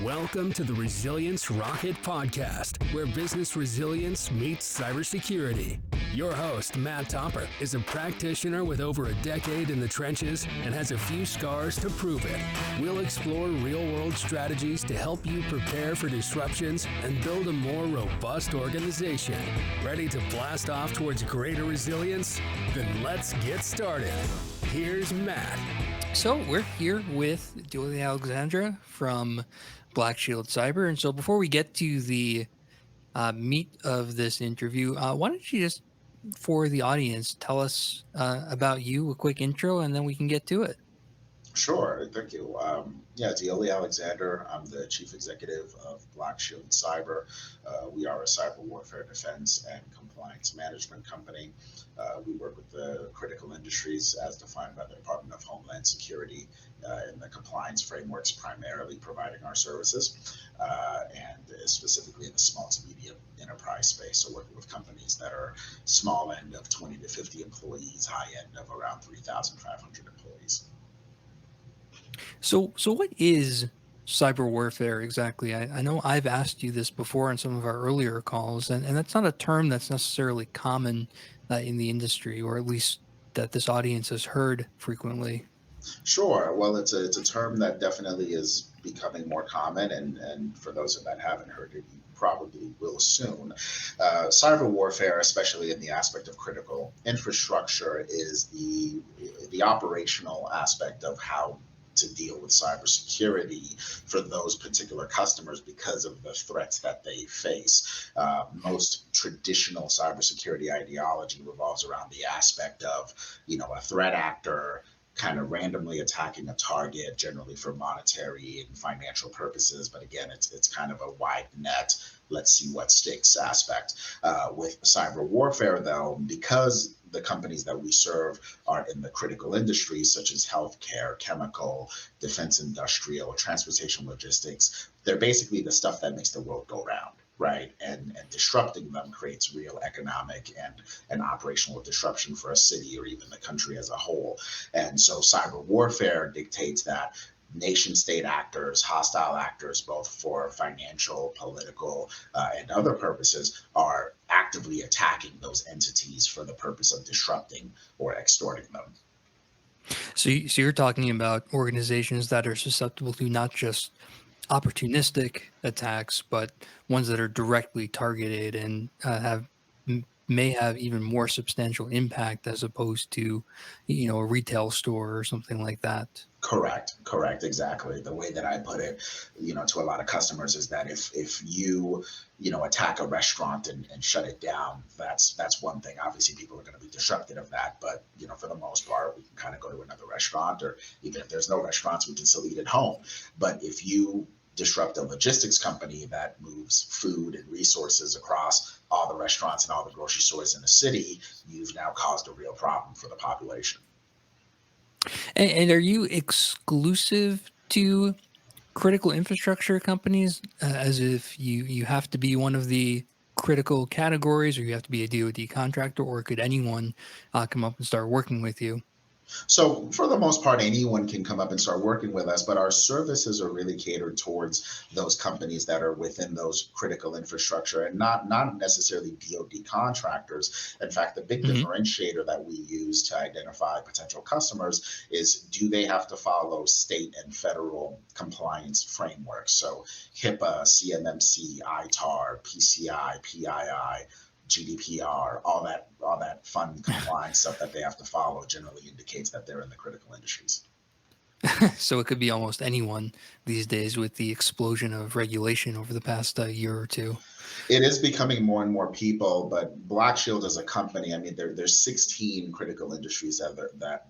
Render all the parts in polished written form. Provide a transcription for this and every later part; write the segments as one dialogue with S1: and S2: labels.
S1: Welcome to the Resilience Rocket Podcast, where business resilience meets cybersecurity. Your host, Matt Topper, is a practitioner with over a decade in the trenches and has a few scars to prove it. We'll explore real-world strategies to help you prepare for disruptions and build a more robust organization. Ready to blast off towards greater resilience? Then let's get started. Here's Matt.
S2: So we're here with Dioly Alexandre from BlackShield Cyber. And so before we get to the meat of this interview, why don't you just, for the audience, tell us about you, a quick intro, and then we can get to it.
S3: Sure, thank you. Dioly Alexandre. I'm the chief executive of BlackShield Cyber. We are a cyber warfare defense and compliance management company. We work with the critical industries as defined by the Department of Homeland Security in the compliance frameworks, primarily providing our services, and specifically in the small to medium enterprise space. So working with companies that are small end of 20 to 50 employees, high end of around 3,500 employees.
S2: So what is cyber warfare exactly? I know I've asked you this before on some of our earlier calls, and that's not a term that's necessarily common in the industry, or at least that this audience has heard frequently.
S3: Sure. Well, it's a term that definitely is becoming more common, and for those that haven't heard it, you probably will soon. Cyber warfare, especially in the aspect of critical infrastructure, is the operational aspect of how to deal with cybersecurity for those particular customers because of the threats that they face. Most traditional cybersecurity ideology revolves around the aspect of, a threat actor kind of randomly attacking a target, generally for monetary and financial purposes. But again, it's kind of a wide net, let's see what sticks aspect. With cyber warfare, though, because the companies that we serve are in the critical industries such as healthcare, chemical, defense industrial, transportation logistics, they're basically the stuff that makes the world go round. Right. And disrupting them creates real economic and operational disruption for a city or even the country as a whole. And so cyber warfare dictates that nation state actors, hostile actors, both for financial, political, and other purposes, are actively attacking those entities for the purpose of disrupting or extorting them.
S2: So you're talking about organizations that are susceptible to not just opportunistic attacks, but ones that are directly targeted and may have even more substantial impact as opposed to, a retail store or something like that.
S3: Correct, exactly. The way that I put it, to a lot of customers is that if you, attack a restaurant and shut it down, that's one thing. Obviously, people are going to be disrupted of that, but for the most part, we can kind of go to another restaurant, or even if there's no restaurants, we can still eat at home. But if you disrupt a logistics company that moves food and resources across all the restaurants and all the grocery stores in the city, you've now caused a real problem for the population.
S2: And are you exclusive to critical infrastructure companies, as if you have to be one of the critical categories, or you have to be a DoD contractor, or could anyone come up and start working with you?
S3: So for the most part, anyone can come up and start working with us, but our services are really catered towards those companies that are within those critical infrastructure and not necessarily DoD contractors. In fact, the big differentiator that we use to identify potential customers is, do they have to follow state and federal compliance frameworks? So HIPAA, CMMC, ITAR, PCI, PII, GDPR, all that fun compliance stuff that they have to follow generally indicates that they're in the critical industries.
S2: So it could be almost anyone these days with the explosion of regulation over the past year or two.
S3: It is becoming more and more people, but BlackShield as a company, I mean, there's 16 critical industries that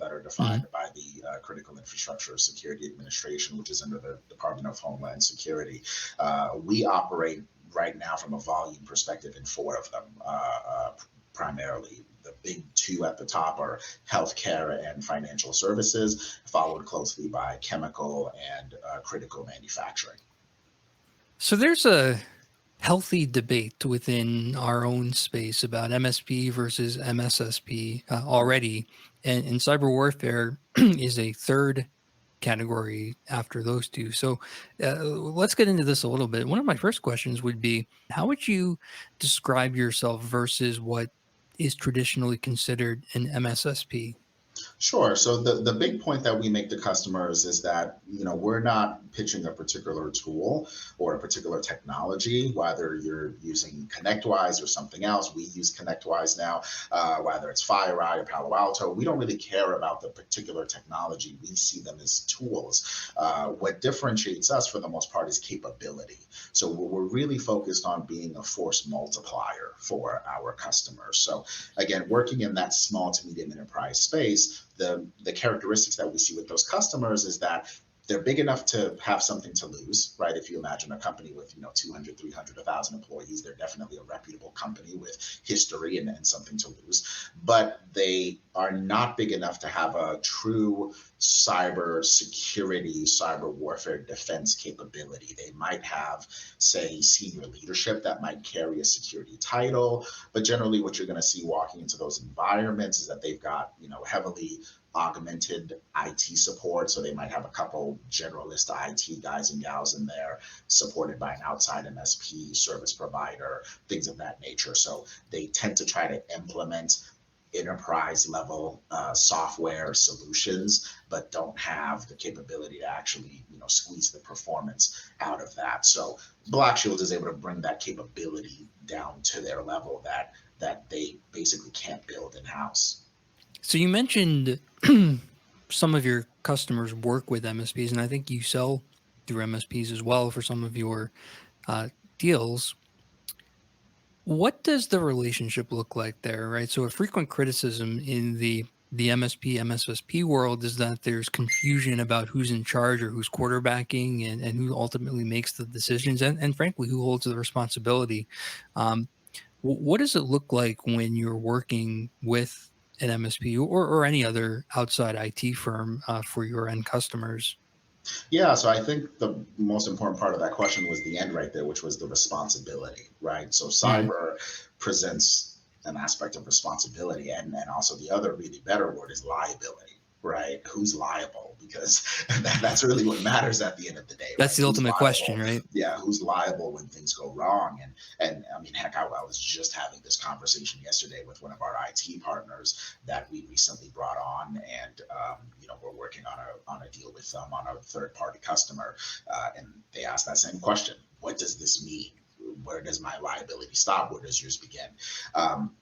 S3: are defined by the Critical Infrastructure Security Administration, which is under the Department of Homeland Security. We operate right now from a volume perspective in 4 of them, primarily. The big 2 at the top are healthcare and financial services, followed closely by chemical and critical manufacturing.
S2: So there's a healthy debate within our own space about MSP versus MSSP already, and cyber warfare is a third category after those two. So let's get into this a little bit. One of my first questions would be, how would you describe yourself versus what is traditionally considered an MSSP?
S3: Sure. So the big point that we make to customers is that, we're not pitching a particular tool or a particular technology, whether you're using ConnectWise or something else. We use ConnectWise now, whether it's FireEye or Palo Alto. We don't really care about the particular technology. We see them as tools. What differentiates us for the most part is capability. So we're really focused on being a force multiplier for our customers. So again, working in that small to medium enterprise space, the characteristics that we see with those customers is that they're big enough to have something to lose, right? If you imagine a company with 200, 300, 1,000 employees, they're definitely a reputable company with history and something to lose. But they are not big enough to have a true cyber security, cyber warfare defense capability. They might have, say, senior leadership that might carry a security title, but generally what you're going to see walking into those environments is that they've got, heavily augmented IT support. So they might have a couple generalist IT guys and gals in there supported by an outside MSP service provider, things of that nature. So they tend to try to implement enterprise level software solutions, but don't have the capability to actually, squeeze the performance out of that. So BlackShield is able to bring that capability down to their level that they basically can't build in house.
S2: So you mentioned some of your customers work with MSPs, and I think you sell through MSPs as well for some of your uh, deals. What does the relationship look like there, right? So a frequent criticism in the MSP, MSSP world is that there's confusion about who's in charge or who's quarterbacking and who ultimately makes the decisions and frankly, who holds the responsibility. Um, what does it look like when you're working with an MSP or any other outside IT firm for your end customers?
S3: Yeah, so I think the most important part of that question was the end right there, which was the responsibility, right? So
S2: Mhm.
S3: cyber presents an aspect of responsibility, and also the other really better word is liability, right? Who's liable? Because that's really what matters at the end of the day,
S2: That's
S3: right?
S2: the
S3: Who's
S2: ultimate question,
S3: liable?
S2: right?
S3: Yeah, who's liable when things go wrong? And I mean, heck, I was just having this conversation yesterday with one of our IT partners that we recently brought on, and we're working on a deal with them on a third party customer, and they asked that same question: what does this mean? Where does my liability stop? Where does yours begin? Um,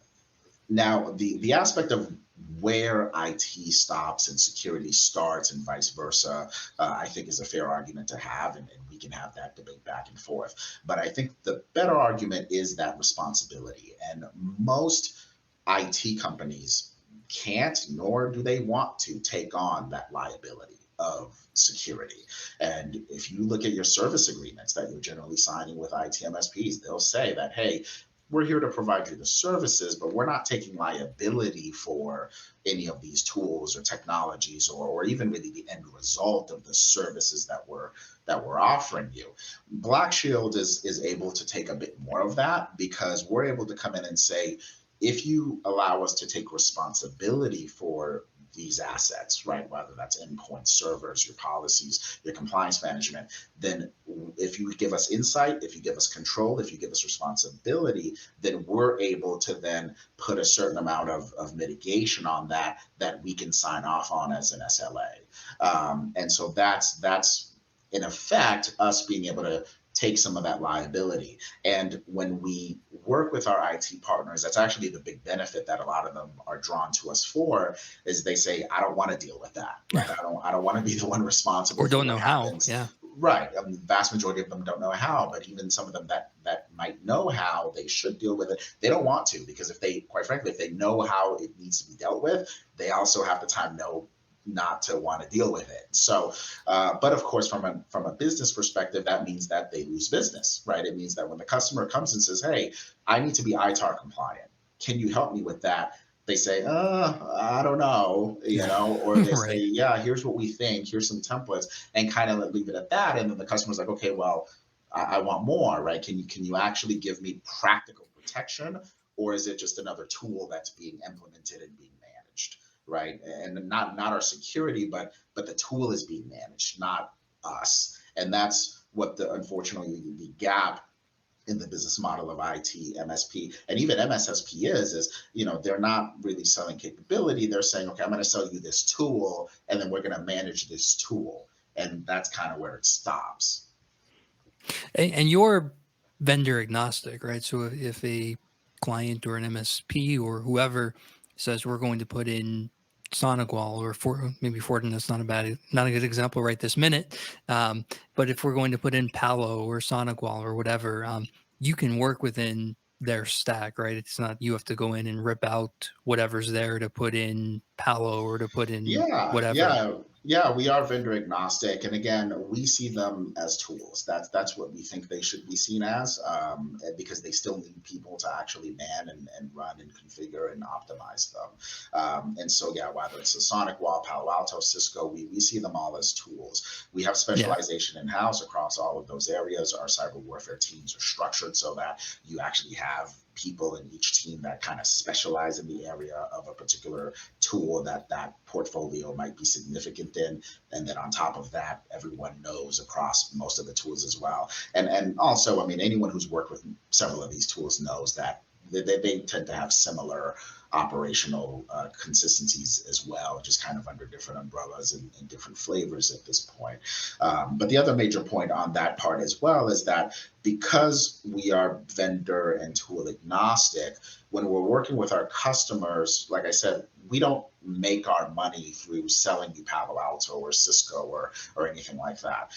S3: Now, the aspect of where IT stops and security starts and vice versa, I think is a fair argument to have, and we can have that debate back and forth. But I think the better argument is that responsibility. And most IT companies can't, nor do they want to take on that liability of security. And if you look at your service agreements that you're generally signing with IT MSPs, they'll say that, hey, we're here to provide you the services, but we're not taking liability for any of these tools or technologies, or even really the end result of the services that we're offering you. Black Shield is able to take a bit more of that because we're able to come in and say, if you allow us to take responsibility for these assets, right? Whether that's endpoint servers, your policies, your compliance management, then if you give us insight, if you give us control, if you give us responsibility, then we're able to then put a certain amount of mitigation on that we can sign off on as an SLA. And so that's in effect us being able to take some of that liability. And when we work with our IT partners, that's actually the big benefit that a lot of them are drawn to us for, is they say, I don't want to deal with that, right? I don't want to be the one responsible
S2: Or
S3: for
S2: don't
S3: what
S2: know how.
S3: happens.
S2: Yeah.
S3: Right. I mean, the vast majority of them don't know how, but even some of them that might know how they should deal with it, they don't want to, because if they, quite frankly, if they know how it needs to be dealt with, they also have the time know not to want to deal with it. So, but of course, from a business perspective, that means that they lose business, right? It means that when the customer comes and says, "Hey, I need to be ITAR compliant. Can you help me with that?" They say, I don't know, or they say,
S2: Right.
S3: "Yeah, here's what we think. Here's some templates," and kind of leave it at that. And then the customer's like, "Okay, well, I want more, right? Can you actually give me practical protection, or is it just another tool that's being implemented and being managed?" right? And not our security, but the tool is being managed, not us. And that's what unfortunately the gap in the business model of IT, MSP, and even MSSP is, they're not really selling capability. They're saying, okay, I'm going to sell you this tool, and then we're going to manage this tool. And that's kind of where it stops.
S2: And you're vendor agnostic, right? So if a client or an MSP or whoever says we're going to put in SonicWall or maybe Fortinet's not a good example right this minute, but if we're going to put in Palo or SonicWall or whatever, you can work within their stack, right? It's not you have to go in and rip out whatever's there to put in Palo or to put in
S3: Yeah,
S2: whatever.
S3: yeah. We are vendor agnostic, and again, we see them as tools. That's what we think they should be seen as, because they still need people to actually man and run and configure and optimize them. And so, yeah, whether it's a SonicWall, Palo Alto, Cisco, we see them all as tools. We have specialization in house across all of those areas. Our cyber warfare teams are structured so that you actually have people in each team that kind of specialize in the area of a particular tool that portfolio might be significant in. And then on top of that, everyone knows across most of the tools as well. And also, I mean, anyone who's worked with several of these tools knows that they tend to have similar operational consistencies as well, just kind of under different umbrellas and different flavors at this point. But the other major point on that part as well is that because we are vendor and tool agnostic, when we're working with our customers, like I said, we don't make our money through selling you Palo Alto or Cisco or anything like that.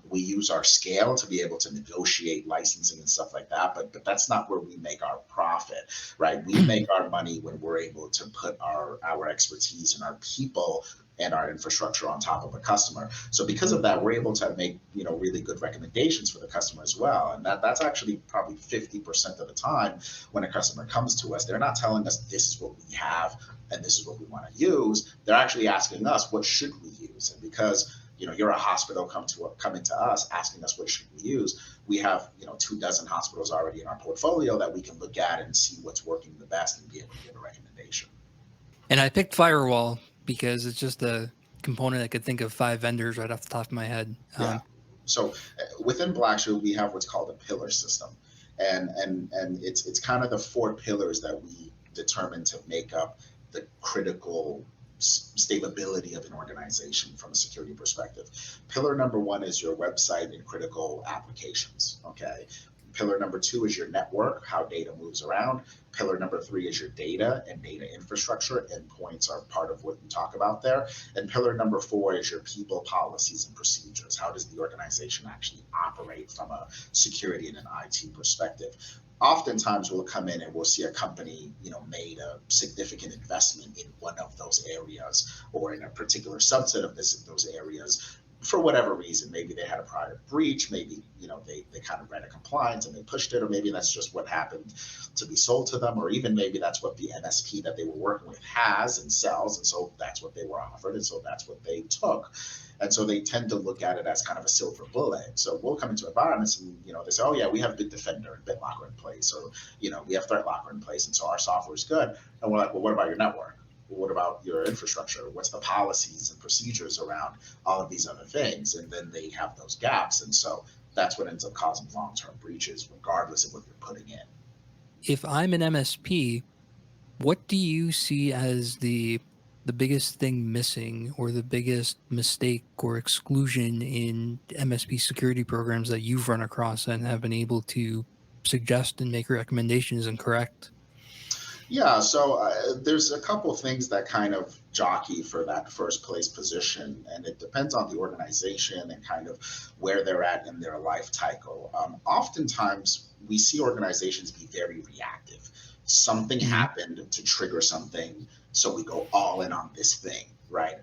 S3: We use our scale to be able to negotiate licensing and stuff like that, but that's not where we make our profit, right? We make our money when we're able to put our expertise and our people and our infrastructure on top of a customer. So because of that, we're able to make, really good recommendations for the customer as well. And that's actually probably 50% of the time when a customer comes to us, they're not telling us this is what we have and this is what we want to use. They're actually asking us, what should we use? And because you're a hospital coming to us asking us what should we use, we have 24 hospitals already in our portfolio that we can look at and see what's working the best and be able to give a recommendation.
S2: And I picked firewall because it's just a component I could think of 5 vendors right off the top of my head.
S3: Yeah. So within BlackShield, we have what's called a pillar system, and it's kind of the 4 pillars that we determine to make up the critical stability of an organization from a security perspective. Pillar number 1 is your website and critical applications. Okay. Pillar number 2 is your network, how data moves around. Pillar number 3 is your data and data infrastructure. Endpoints are part of what we talk about there. And pillar number 4 is your people, policies, and procedures. How does the organization actually operate from a security and an IT perspective? Oftentimes we'll come in and we'll see a company, made a significant investment in one of those areas or in a particular subset of those areas. For whatever reason, maybe they had a prior breach, maybe they kind of read a compliance and they pushed it, or maybe that's just what happened to be sold to them, or even maybe that's what the MSP that they were working with has and sells, and so that's what they were offered, and so that's what they took. And so they tend to look at it as kind of a silver bullet. So we'll come into environments and they say, oh yeah, we have Bitdefender and BitLocker in place, or we have ThreatLocker in place, and so our software is good. And we're like, well, what about your network? What about your infrastructure? What's the policies and procedures around all of these other things? And then they have those gaps. And so that's what ends up causing long-term breaches, regardless of what you're putting in.
S2: If I'm an MSP, what do you see as the biggest thing missing or the biggest mistake or exclusion in MSP security programs that you've run across and have been able to suggest and make recommendations and correct?
S3: Yeah, so there's a couple of things that kind of jockey for that first place position, and it depends on the organization and kind of where they're at in their life cycle. Oftentimes, we see organizations be very reactive. Something happened to trigger something, so we go all in on this thing, right?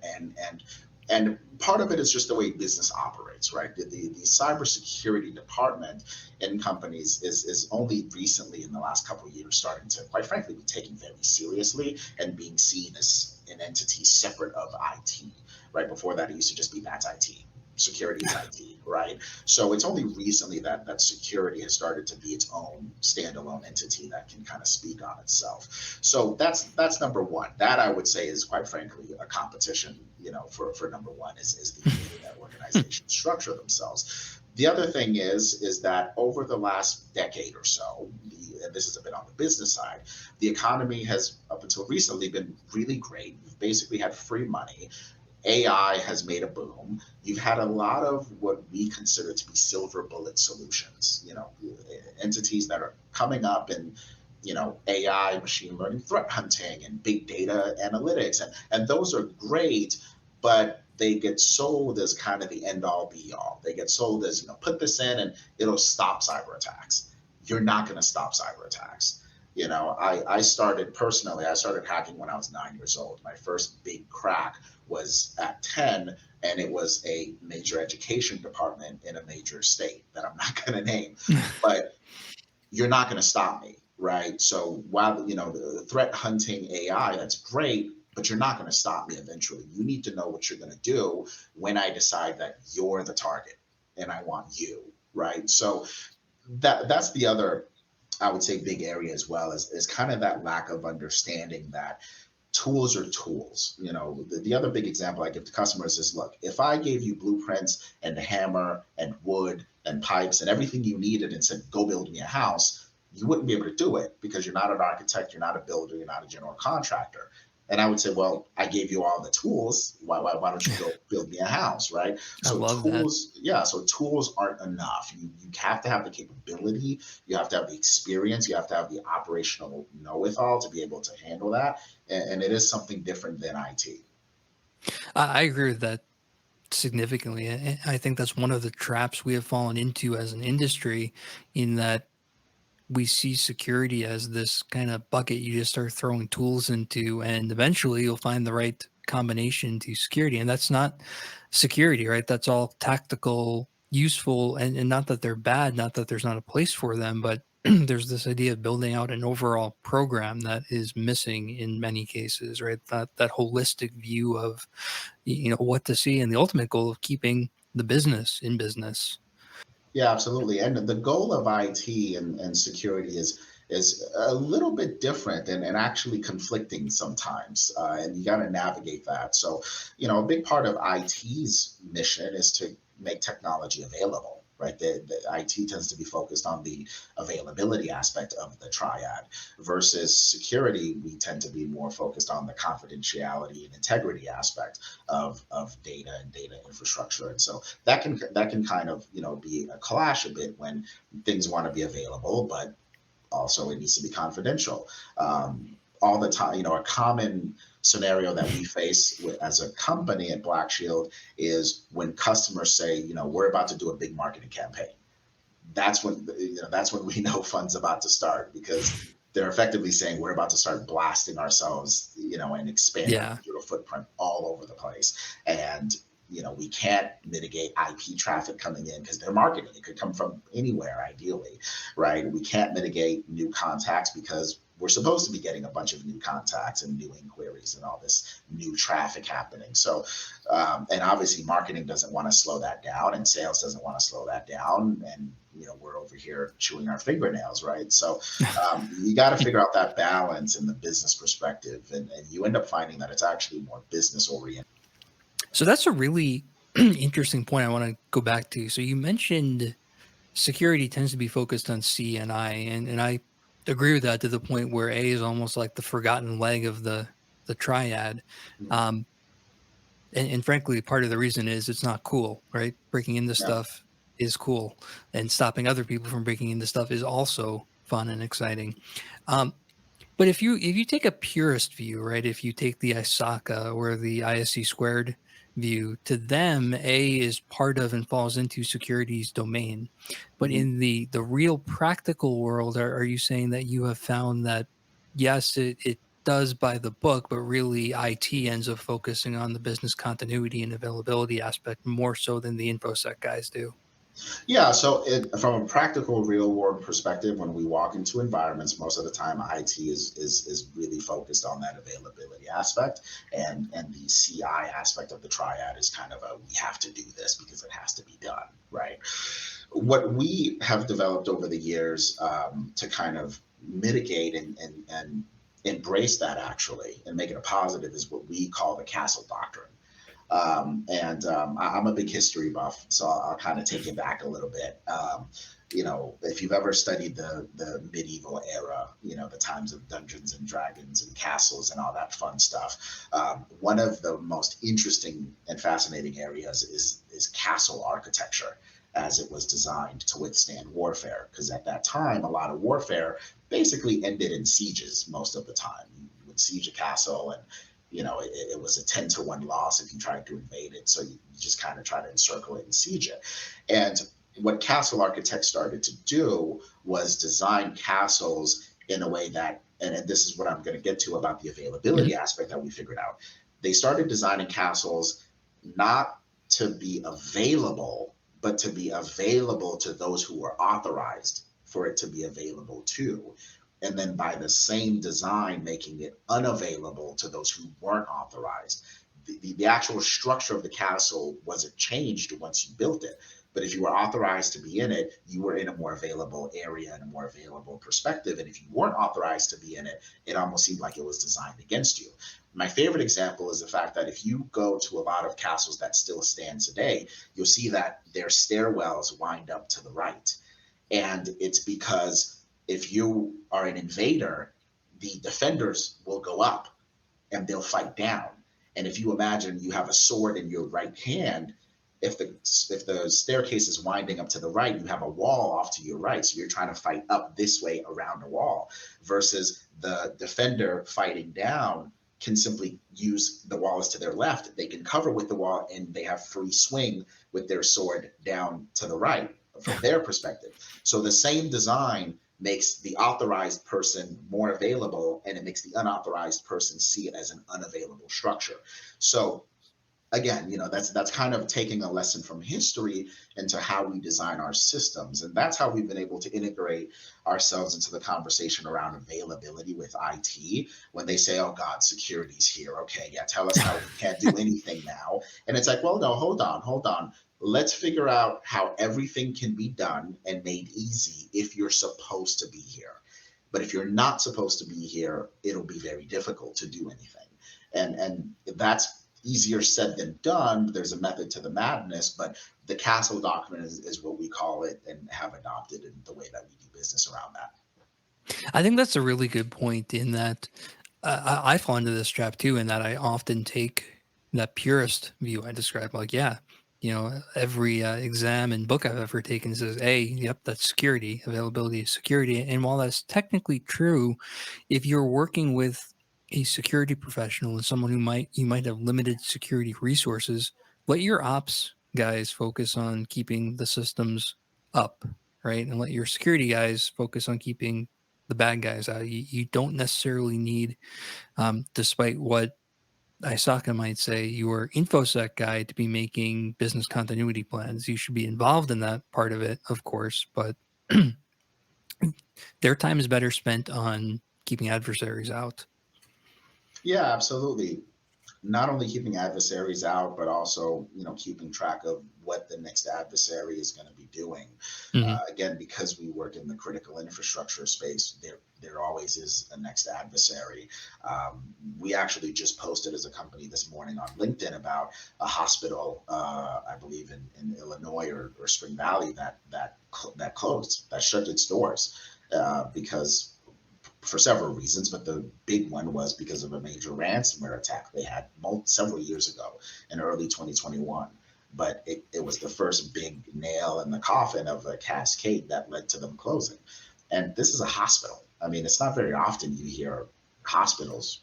S3: And part of it is just the way business operates, right? The cybersecurity department in companies is only recently in the last couple of years starting to, quite frankly, be taken very seriously and being seen as an entity separate of IT. Right before that, it used to just be that's IT. security is IT, right? So it's only recently that security has started to be its own standalone entity that can kind of speak on itself. So that's number one. That I would say is quite frankly a competition, for number one is the way that organizations structure themselves. The other thing is that over the last decade or so, and this is a bit on the business side, the economy has up until recently been really great. You've basically had free money. AI has made a boom. You've had a lot of what we consider to be silver bullet solutions, entities that are coming up in, AI, machine learning, threat hunting, and big data analytics. And those are great, but they get sold as kind of the end all be all. They get sold as, put this in and it'll stop cyber attacks. You're not going to stop cyber attacks. I started personally, I started hacking when I was 9 years old. My first big crack was at 10, and it was a major education department in a major state that I'm not going to name. But you're not going to stop me, right? So while, the threat hunting AI, that's great, but you're not going to stop me eventually. You need to know what you're going to do when I decide that you're the target and I want you, right? So that's the other, I would say, big area as well, is kind of that lack of understanding that tools are tools. The other big example I give to customers is, look, if I gave you blueprints and a hammer and wood and pipes and everything you needed and said, go build me a house, you wouldn't be able to do it because you're not an architect, you're not a builder, you're not a general contractor. And I would say, well, I gave you all the tools. Why don't you go build me a house, right?
S2: I
S3: So
S2: love that.
S3: tools aren't enough. You have to have the capability, you have to have the experience, you have to have the operational know-it-all to be able to handle that. And it is something different than IT.
S2: I agree with that significantly. I think that's one of the traps we have fallen into as an industry, in that we see security as this kind of bucket you just start throwing tools into, and eventually you'll find the right combination to security. And that's not security, right? That's all tactical, useful, and not that they're bad, not that there's not a place for them, but there's this idea of building out an overall program that is missing in many cases, right? That holistic view of, what to see, and the ultimate goal of keeping the business in business.
S3: Yeah, absolutely. And the goal of IT and security is a little bit different and actually conflicting sometimes. And you got to navigate that. So, a big part of IT's mission is to make technology available. Right, the IT tends to be focused on the availability aspect of the triad, versus security. We tend to be more focused on the confidentiality and integrity aspect of data and data infrastructure. And so that can kind of be a clash a bit when things want to be available, but also it needs to be confidential. All the time, a common scenario that we face as a company at BlackShield is when customers say, we're about to do a big marketing campaign. That's when we know fun's about to start, because they're effectively saying we're about to start blasting ourselves, and expand our
S2: Yeah.
S3: digital footprint all over the place. And we can't mitigate IP traffic coming in because they're marketing. It could come from anywhere, ideally, right? We can't mitigate new contacts because we're supposed to be getting a bunch of new contacts and new inquiries and all this new traffic happening. So, and obviously marketing doesn't want to slow that down, and sales doesn't want to slow that down. And, we're over here chewing our fingernails, right? So you got to figure out that balance in the business perspective. And you end up finding that it's actually more business oriented.
S2: So that's a really interesting point I want to go back to. So you mentioned security tends to be focused on C and I, and I agree with that, to the point where A is almost like the forgotten leg of the triad. Um, and frankly, part of the reason is it's not cool, right? Breaking into
S3: Yeah.
S2: stuff is cool, and stopping other people from breaking into stuff is also fun and exciting. Um, but if you take a purist view, right? If you take the ISACA or the ISC squared view, to them, A is part of and falls into security's domain. But
S3: Mhm.
S2: in the real practical world, are you saying that you have found that yes, it does by the book, but really IT ends up focusing on the business continuity and availability aspect more so than the InfoSec guys do?
S3: Yeah, so from a practical, real world perspective, when we walk into environments, most of the time IT is really focused on that availability aspect, and the CI aspect of the triad is kind of a we have to do this because it has to be done, right? What we have developed over the years to kind of mitigate and embrace that actually and make it a positive is what we call the castle doctrine. I'm a big history buff, so I'll kind of take you back a little bit. If you've ever studied the medieval era, the times of Dungeons and Dragons and castles and all that fun stuff, one of the most interesting and fascinating areas is castle architecture as it was designed to withstand warfare. Because at that time, a lot of warfare basically ended in sieges most of the time. You would siege a castle and it was a 10-1 loss if you tried to invade it. So you just kind of try to encircle it and siege it. And what castle architects started to do was design castles in a way that, and this is what I'm going to get to about the availability aspect that we figured out. They started designing castles not to be available, but to be available to those who were authorized for it to be available to, and then by the same design making it unavailable to those who weren't authorized. The actual structure of the castle wasn't changed once you built it, but if you were authorized to be in it, you were in a more available area and a more available perspective, and if you weren't authorized to be in it, it almost seemed like it was designed against you. My favorite example is the fact that if you go to a lot of castles that still stand today, you'll see that their stairwells wind up to the right, and it's because if you are an invader, the defenders will go up and they'll fight down. And if you imagine you have a sword in your right hand, if the staircase is winding up to the right, you have a wall off to your right. So you're trying to fight up this way around a wall versus the defender fighting down can simply use the walls to their left. They can cover with the wall and they have free swing with their sword down to the right from their perspective. So the same design makes the authorized person more available and it makes the unauthorized person see it as an unavailable structure. So again, that's kind of taking a lesson from history into how we design our systems. And that's how we've been able to integrate ourselves into the conversation around availability with IT. When they say, oh God, security's here. Okay, yeah, tell us how we can't do anything now. And it's like, well, no, hold on. Let's figure out how everything can be done and made easy if you're supposed to be here. But if you're not supposed to be here, it'll be very difficult to do anything. And that's easier said than done. There's a method to the madness, but the castle document is what we call it and have adopted in the way that we do business around that.
S2: I think that's a really good point in that I fall into this trap too, in that I often take that purist view I described. Like, yeah, every exam and book I've ever taken says, hey, yep, that's security, availability is security. And while that's technically true, if you're working with a security professional and someone you might have limited security resources, let your ops guys focus on keeping the systems up, right? And let your security guys focus on keeping the bad guys out. You don't necessarily need, despite what Isaka might say, your InfoSec guy to be making business continuity plans. You should be involved in that part of it, of course, but their time is better spent on keeping adversaries out.
S3: Yeah, absolutely. Not only keeping adversaries out, but also keeping track of what the next adversary is going to be doing.
S2: Mm-hmm.
S3: Again, because we work in the critical infrastructure space, there always is a next adversary. We actually just posted as a company this morning on LinkedIn about a hospital, I believe in Illinois or Spring Valley that closed, that shut its doors because for several reasons, but the big one was because of a major ransomware attack they had several years ago in early 2021. But it was the first big nail in the coffin of a cascade that led to them closing. And this is a hospital. I mean, it's not very often you hear hospitals,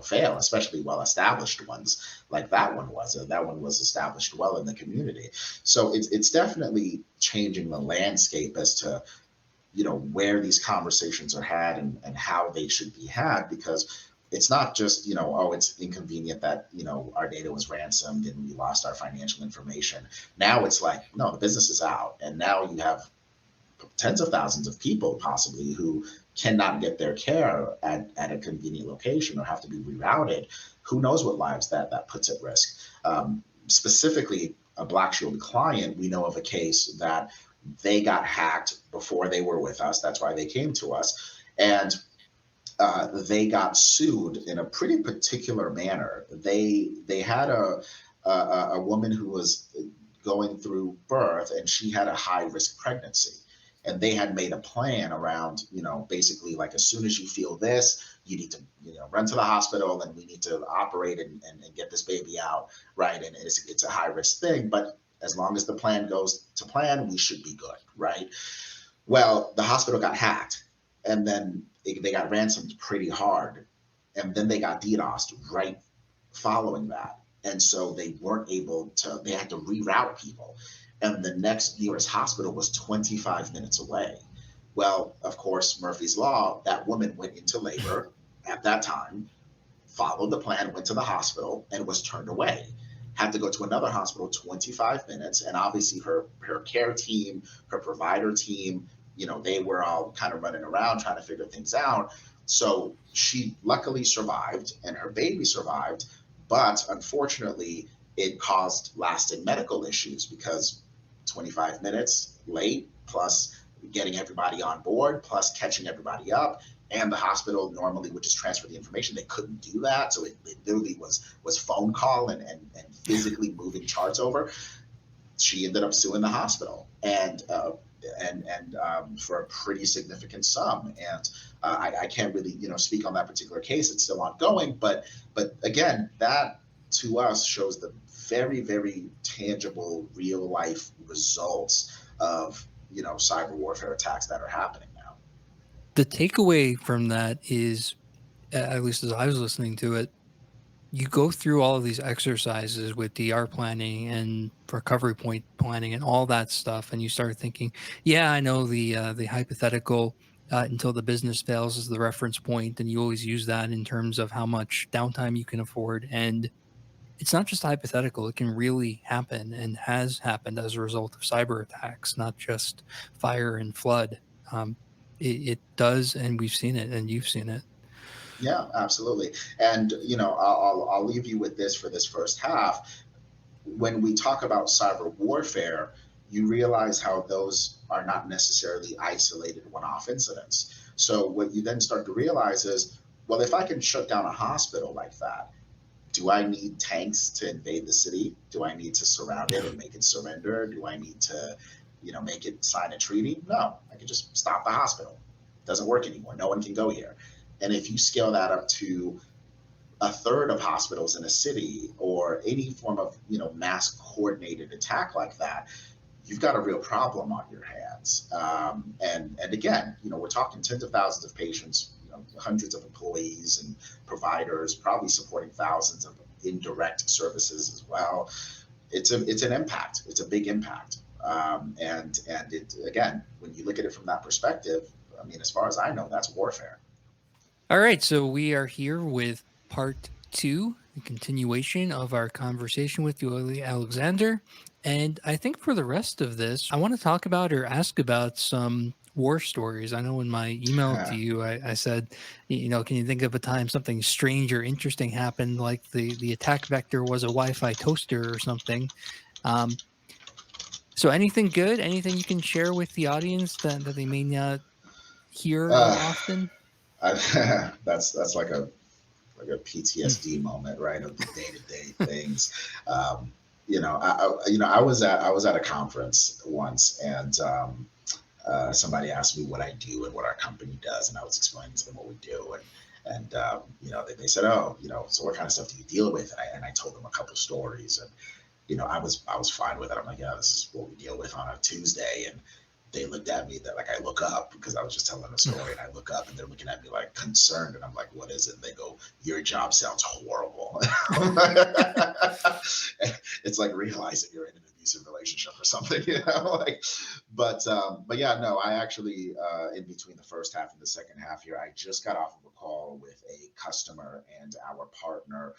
S3: fail, especially well-established ones like that one was. That one was established well in the community. So it's definitely changing the landscape as to where these conversations are had and how they should be had, because it's not just, oh, it's inconvenient that, our data was ransomed and we lost our financial information. Now it's like, no, the business is out. And now you have tens of thousands of people possibly who cannot get their care at a convenient location or have to be rerouted. Who knows what lives that puts at risk? Specifically, a BlackShield client, we know of a case that they got hacked before they were with us. That's why they came to us. And they got sued in a pretty particular manner. They had a woman who was going through birth, and she had a high risk pregnancy. And they had made a plan around, basically like, as soon as you feel this, you need to, run to the hospital, and we need to operate and get this baby out, right? And it's a high risk thing, but as long as the plan goes to plan, we should be good, right? Well, the hospital got hacked, and then they got ransomed pretty hard, and then they got DDoSed right following that. And so they weren't able to, they had to reroute people. And the next nearest hospital was 25 minutes away. Well, of course, Murphy's Law, that woman went into labor at that time, followed the plan, went to the hospital, and was turned away. Had to go to another hospital 25 minutes. And obviously her care team, her provider team, they were all kind of running around trying to figure things out. So she luckily survived, and her baby survived. But unfortunately, it caused lasting medical issues, because 25 minutes late, plus getting everybody on board, plus catching everybody up. And the hospital normally would just transfer the information. They couldn't do that. So it literally was phone call and physically moving charts over. She ended up suing the hospital, and for a pretty significant sum. And I can't really, speak on that particular case. It's still ongoing. But again, that to us shows the very, very tangible, real life results of, cyber warfare attacks that are happening now.
S2: The takeaway from that is, at least as I was listening to it, you go through all of these exercises with DR planning and recovery point planning and all that stuff, and you start thinking, yeah, I know the hypothetical until the business fails is the reference point, and you always use that in terms of how much downtime you can afford. And it's not just hypothetical; it can really happen, and has happened as a result of cyber attacks, not just fire and flood. It does, and we've seen it, and you've seen it.
S3: Yeah, absolutely. And, I'll leave you with this for this first half. When we talk about cyber warfare, you realize how those are not necessarily isolated one-off incidents. So what you then start to realize is, well, if I can shut down a hospital like that, do I need tanks to invade the city? Do I need to surround it and make it surrender? Do I need to, make it sign a treaty? No, I can just stop the hospital. It doesn't work anymore. No one can go here. And if you scale that up to a third of hospitals in a city, or any form of, mass coordinated attack like that, you've got a real problem on your hands. And again, we're talking tens of thousands of patients, hundreds of employees and providers, probably supporting thousands of indirect services as well. It's an impact. It's a big impact. And it, again, when you look at it from that perspective, I mean, as far as I know, that's warfare.
S2: All right, so we are here with part 2, the continuation of our conversation with Dioly Alexandre. And I think for the rest of this, I want to talk about or ask about some war stories. I know in my email to you, I said, can you think of a time something strange or interesting happened, like the attack vector was a Wi-Fi toaster or something? So anything good, anything you can share with the audience that they may not hear often?
S3: That's like a PTSD moment, right, of the day-to-day things. I was at a conference once, and somebody asked me what I do and what our company does, and I was explaining to them what we do, and they said, oh, so what kind of stuff do you deal with? And I told them a couple of stories, and I was fine with it. I'm like, yeah, this is what we deal with on a Tuesday, and they looked at me that, like, I look up because I was just telling a story, and I look up and they're looking at me like concerned, and I'm like, what is it? And they go, your job sounds horrible. It's like realizing you're in an abusive relationship or something, but yeah, no, I actually, in between the first half and the second half here, I just got off of a call with a customer and our partner.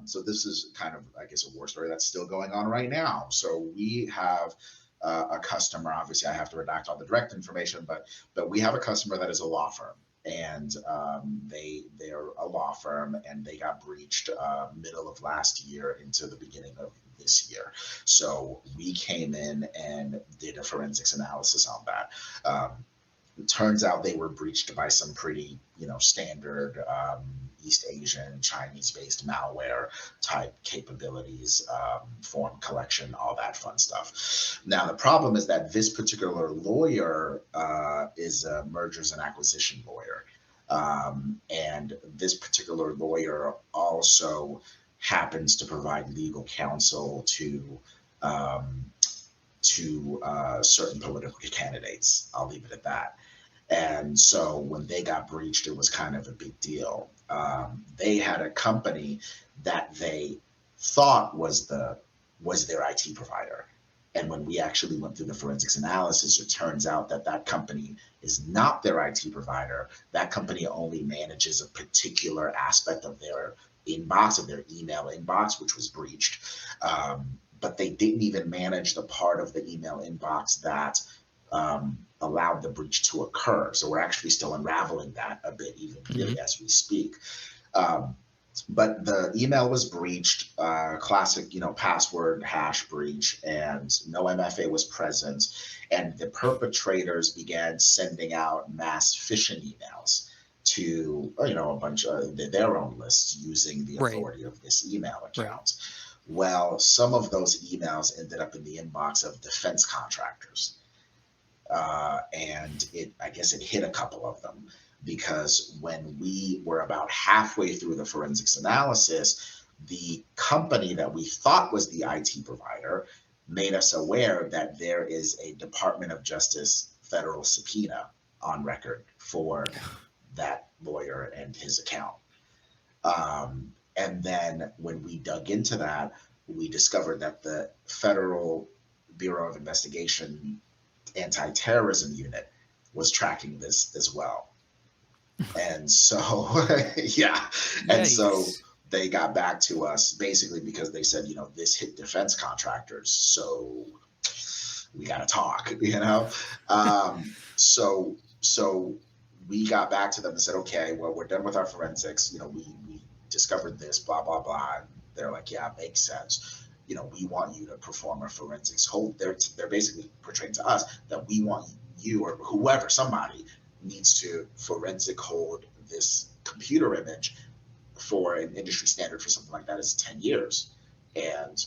S3: So this is kind of, I guess, a war story that's still going on right now. So we have a customer. Obviously, I have to redact all the direct information, but we have a customer that is a law firm, and they're a law firm, and they got breached middle of last year into the beginning of this year. So we came in and did a forensics analysis on that. It turns out they were breached by some pretty, standard East Asian, Chinese-based malware type capabilities, form collection, all that fun stuff. Now, the problem is that this particular lawyer is a mergers and acquisition lawyer. And this particular lawyer also happens to provide legal counsel to certain political candidates. I'll leave it at that. And so when they got breached, it was kind of a big deal. They had a company that they thought was their IT provider. And when we actually went through the forensics analysis, it turns out that that company is not their IT provider. That company only manages a particular aspect of their inbox, of their email inbox, which was breached. But they didn't even manage the part of the email inbox that allowed the breach to occur. So we're actually still unraveling that a bit, even really as we speak. But the email was breached, classic, password hash breach, and no MFA was present. And the perpetrators began sending out mass phishing emails to, a bunch of their own lists using the authority of this email account. Well, some of those emails ended up in the inbox of defense contractors. And I guess it hit a couple of them, because when we were about halfway through the forensics analysis, the company that we thought was the IT provider made us aware that there is a Department of Justice federal subpoena on record for that lawyer and his account. And then when we dug into that, we discovered that the Federal Bureau of Investigation anti-terrorism unit was tracking this as well. And so, yeah. And so they got back to us basically because they said, this hit defense contractors. So we got to talk, So we got back to them and said, okay, well, we're done with our forensics. We discovered this, blah, blah, blah. And they're like, yeah, makes sense. We want you to perform a forensics hold. They're basically portraying to us that we want you, or whoever, somebody needs to forensic hold this computer image for an industry standard for something like that is 10 years, and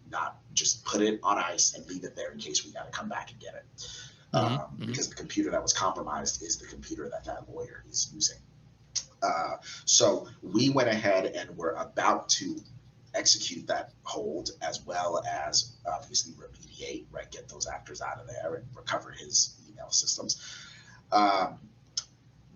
S3: not just put it on ice and leave it there in case we got to come back and get it. Because the computer that was compromised is the computer that lawyer is using. So we went ahead and were about to execute that hold, as well as obviously remediate, right? Get those actors out of there and recover his email systems.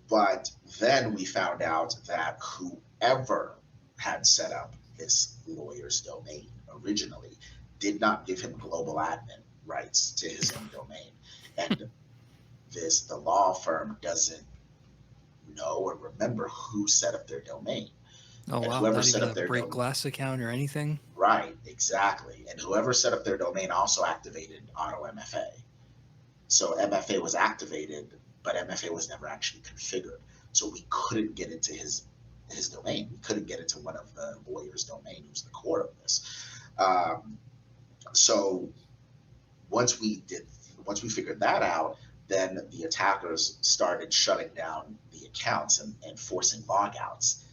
S3: But then we found out that whoever had set up this lawyer's domain originally did not give him global admin rights to his own domain. And the law firm doesn't know or remember who set up their domain.
S2: Oh,
S3: and
S2: wow.
S3: whoever
S2: Not
S3: set
S2: even
S3: up
S2: a
S3: their
S2: break glass account or anything?
S3: Right, exactly. And whoever set up their domain also activated auto MFA. So MFA was activated, but MFA was never actually configured. So we couldn't get into his domain. We couldn't get into one of the lawyer's domain, who's the core of this. So once we figured that out, then the attackers started shutting down the accounts and forcing logouts.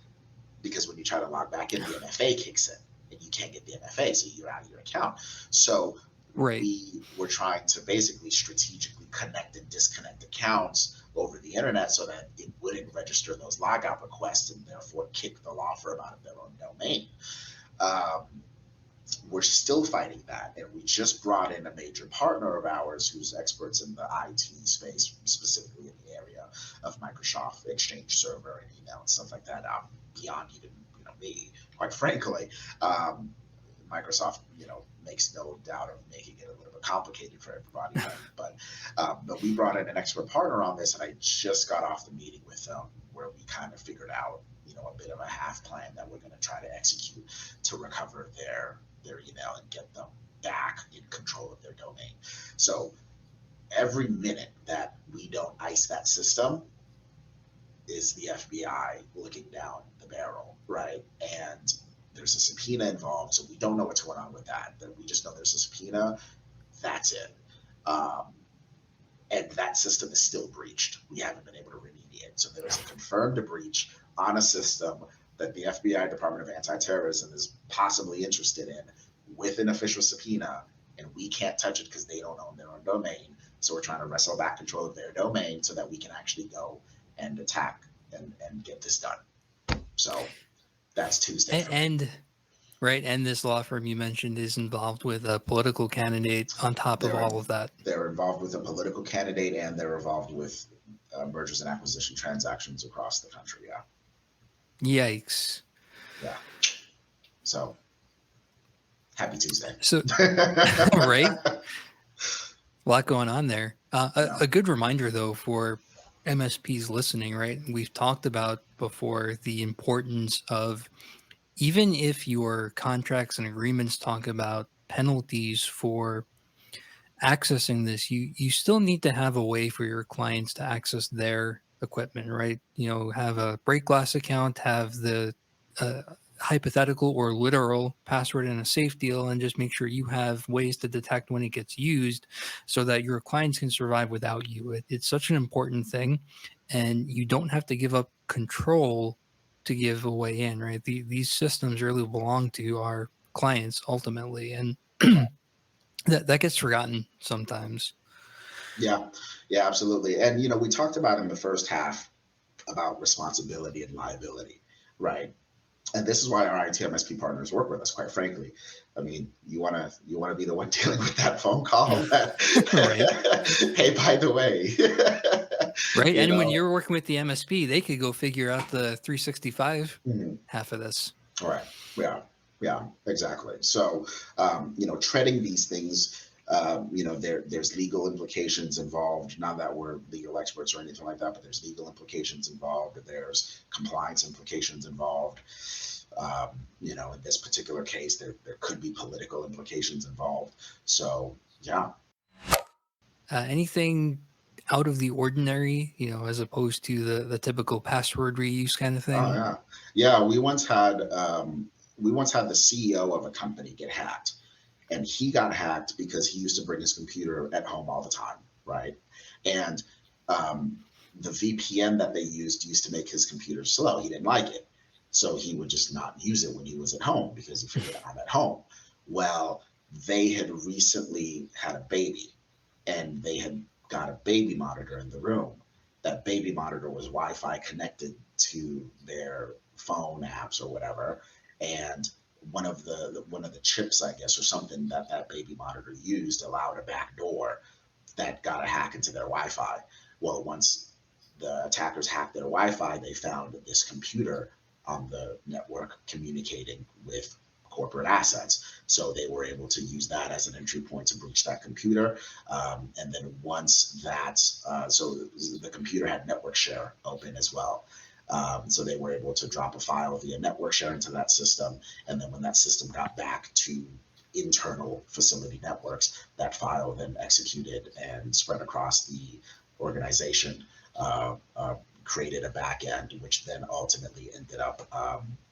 S3: Because when you try to log back in, the MFA kicks in, and you can't get the MFA, so you're out of your account. So we were trying to basically strategically connect and disconnect accounts over the internet so that it wouldn't register those logout requests and therefore kick the law firm out of their own domain. We're still fighting that, and we just brought in a major partner of ours who's experts in the IT space, specifically in the area of Microsoft Exchange Server and email and stuff like that, beyond even me, quite frankly. Microsoft, makes no doubt of making it a little bit complicated for everybody, right? But we brought in an expert partner on this, and I just got off the meeting with them where we kind of figured out, a bit of a half plan that we're going to try to execute to recover their email and get them back in control of their domain. So every minute that we don't ice that system is the FBI looking down the barrel, right? And there's a subpoena involved, so we don't know what's going on with that. We just know there's a subpoena. That's it. And that system is still breached. We haven't been able to remediate. So there's a confirmed breach on a system that the FBI, Department of Anti-Terrorism, is possibly interested in with an official subpoena, and we can't touch it because they don't own their own domain. So we're trying to wrestle back control of their domain so that we can actually go and attack and get this done. So that's Tuesday.
S2: And this law firm you mentioned is involved with a political candidate on top of all of that.
S3: They're involved with a political candidate, and they're involved with mergers and acquisition transactions across the country. Yeah.
S2: Yikes.
S3: Yeah. So happy Tuesday.
S2: So, right? A lot going on there. A good reminder, though, for MSPs listening, right? We've talked about before the importance of, even if your contracts and agreements talk about penalties for accessing this, you still need to have a way for your clients to access their equipment, right? Have a break glass account, have the hypothetical or literal password in a safe deal, and just make sure you have ways to detect when it gets used so that your clients can survive without you. It's such an important thing, and you don't have to give up control to give a way in, right? These systems really belong to our clients ultimately, and that gets forgotten sometimes.
S3: Yeah, absolutely. And, we talked about in the first half about responsibility and liability, right? And this is why our IT MSP partners work with us, quite frankly. I mean, you want to be the one dealing with that phone call that, hey, by the way.
S2: Right. And when you're working with the MSP, they could go figure out the 365 half of this.
S3: All right. Yeah, exactly. So, treading these things, there's legal implications involved. Not that we're legal experts or anything like that, but there's legal implications involved. There's compliance implications involved. In this particular case, there could be political implications involved. So, yeah.
S2: Anything out of the ordinary, as opposed to the typical password reuse kind of thing?
S3: Oh, yeah. We once had the CEO of a company get hacked, and he got hacked because he used to bring his computer at home all the time, right? And the VPN that they used to make his computer slow. He didn't like it, so he would just not use it when he was at home because he figured I'm at home. Well, they had recently had a baby, and they had got a baby monitor in the room. That baby monitor was Wi-Fi connected to their phone apps or whatever, and one of the chips, I guess, or something that baby monitor used allowed a back door that got a hack into their Wi-Fi. Well, once the attackers hacked their Wi-Fi, they found this computer on the network communicating with corporate assets. So they were able to use that as an entry point to breach that computer. And then once that, so the computer had network share open as well. So they were able to drop a file via network share into that system. And then when that system got back to internal facility networks, that file then executed and spread across the organization, created a back end, which then ultimately ended up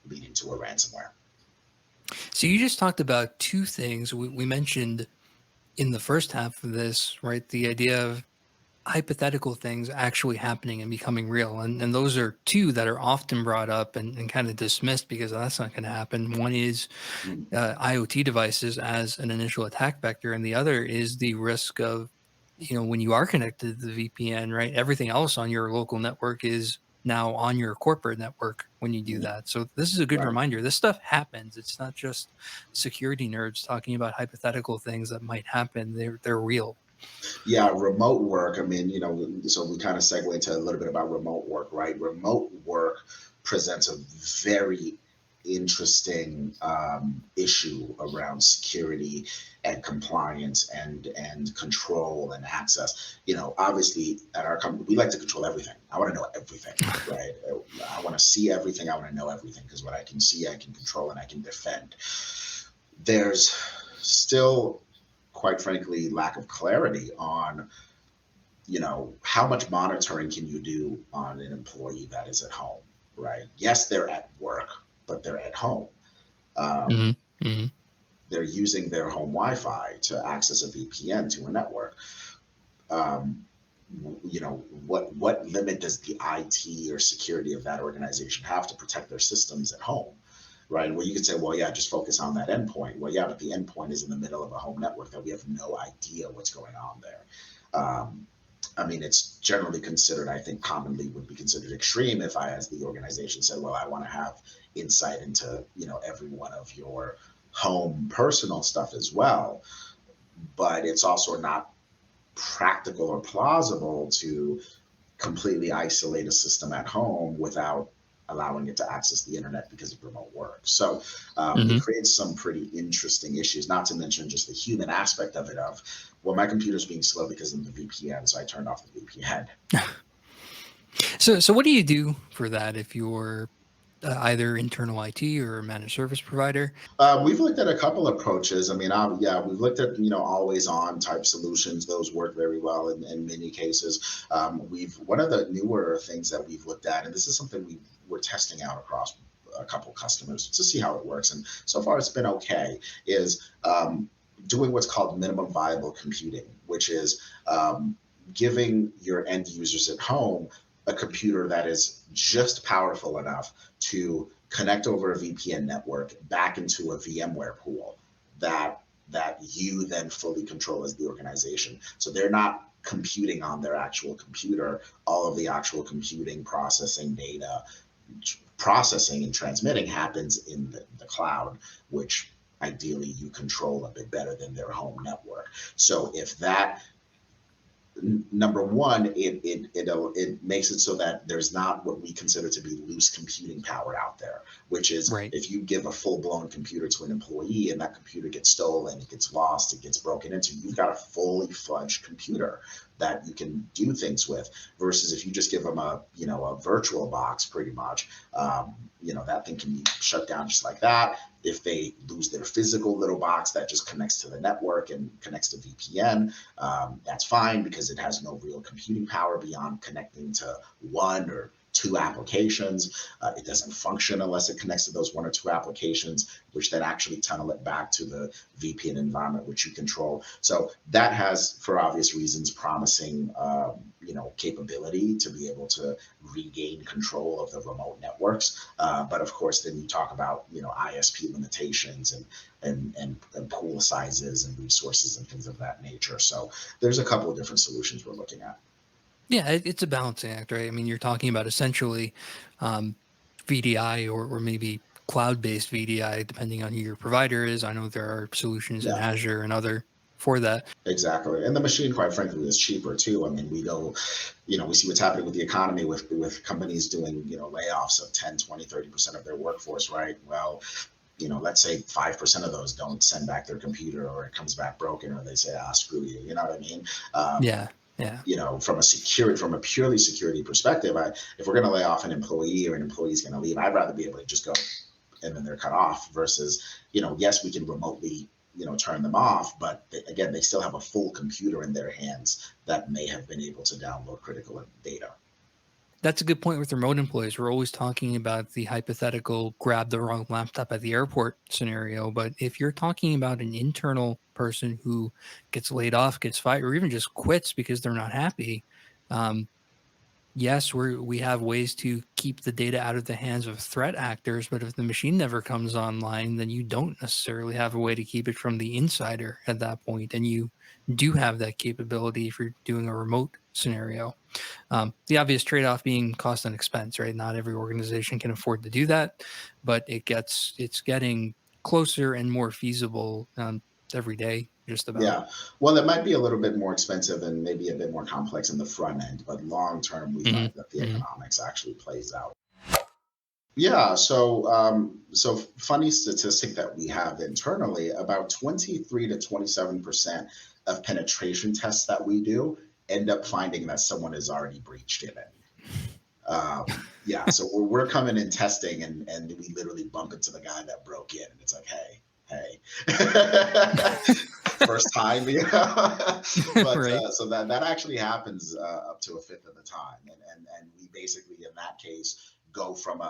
S3: leading to a ransomware.
S2: So you just talked about two things. We mentioned in the first half of this, right? The idea of hypothetical things actually happening and becoming real. And those are two that are often brought up and kind of dismissed because that's not going to happen. One is IoT devices as an initial attack vector. And the other is the risk of, when you are connected to the VPN, right? Everything else on your local network is now on your corporate network when you do that. So this is a good reminder. This stuff happens. It's not just security nerds talking about hypothetical things that might happen. They're real.
S3: Yeah, remote work. I mean, so we kind of segue into a little bit about remote work, right? Remote work presents a very interesting issue around security and compliance and control and access. Obviously at our company, we like to control everything. I want to know everything, right? I want to see everything. I want to know everything, because what I can see, I can control and I can defend. There's still, quite frankly, lack of clarity on, how much monitoring can you do on an employee that is at home, right? Yes, they're at work, but they're at home. Um,
S2: Hmm. Hmm.
S3: they're using their home Wi-Fi to access a VPN to a network. Um, what limit does the IT or security of that organization have to protect their systems at home? Right. Well, you could say, well, yeah, just focus on that endpoint. Well, yeah, but the endpoint is in the middle of a home network that we have no idea what's going on there. Um, I mean, it's generally considered, I think commonly would be considered extreme if I, as the organization, said, well, I want to have insight into, every one of your home personal stuff as well. But it's also not practical or plausible to completely isolate a system at home without allowing it to access the internet because of remote work. So it
S2: Hmm.
S3: creates some pretty interesting issues, not to mention just the human aspect of it of, well, my computer's being slow because of the VPN, so I turned off the VPN.
S2: So what do you do for that if you're either internal IT or a managed service provider?
S3: We've looked at a couple approaches. I mean, yeah, we've looked at always on type solutions. Those work very well in many cases. We've One of the newer things that we've looked at, and this is something we're testing out across a couple customers to see how it works, and so far it's been okay. Is doing what's called minimum viable computing, which is giving your end users at home a computer that is just powerful enough to connect over a VPN network back into a VMware pool that you then fully control as the organization. So they're not computing on their actual computer. All of the actual computing, processing data, processing and transmitting happens in the cloud, which ideally you control a bit better than their home network. So if that, number one, it makes it so that there's not what we consider to be loose computing power out there, which is
S2: Right.
S3: if you give a full blown computer to an employee and that computer gets stolen, it gets lost, it gets broken into, you've got a fully fledged computer that you can do things with. Versus if you just give them a virtual box, pretty much, that thing can be shut down just like that. If they lose their physical little box that just connects to the network and connects to VPN, that's fine because it has no real computing power beyond connecting to one or two applications. It doesn't function unless it connects to those one or two applications, which then actually tunnel it back to the VPN environment, which you control. So that has, for obvious reasons, promising, capability to be able to regain control of the remote networks. But of course, then you talk about, ISP limitations and pool sizes and resources and things of that nature. So there's a couple of different solutions we're looking at.
S2: Yeah, it's a balancing act, right? I mean, you're talking about essentially um, VDI or maybe cloud-based VDI, depending on who your provider is. I know there are solutions in
S3: Yeah.
S2: Azure and other for that.
S3: Exactly. And the machine, quite frankly, is cheaper too. I mean, we see what's happening with the economy with companies doing, layoffs of 10, 20, 30% of their workforce, right? Well, let's say 5% of those don't send back their computer or it comes back broken or they say, screw you. You know what I mean?
S2: Yeah, yeah.
S3: From a purely security perspective, if we're going to lay off an employee or an employee's going to leave, I'd rather be able to just go and then they're cut off versus, yes, we can remotely, turn them off, but again, they still have a full computer in their hands that may have been able to download critical data.
S2: That's a good point with remote employees. We're always talking about the hypothetical grab the wrong laptop at the airport scenario. But if you're talking about an internal person who gets laid off, gets fired, or even just quits because they're not happy, um, yes, we have ways to keep the data out of the hands of threat actors, but if the machine never comes online, then you don't necessarily have a way to keep it from the insider at that point, and you do have that capability if you're doing a remote scenario. The obvious trade-off being cost and expense, right? Not every organization can afford to do that, but it's getting closer and more feasible every day, just about.
S3: Yeah. Well, it might be a little bit more expensive and maybe a bit more complex in the front end, but long term, we
S2: Hmm.
S3: find that the
S2: Hmm.
S3: economics actually plays out. Yeah, so funny statistic that we have internally, about 23 to 27% of penetration tests that we do end up finding that someone has already breached in it. Yeah, so we're coming in testing, and we literally bump into the guy that broke in, and it's like, hey, first time, but
S2: Right.
S3: so that actually happens up to a fifth of the time, and we basically in that case go from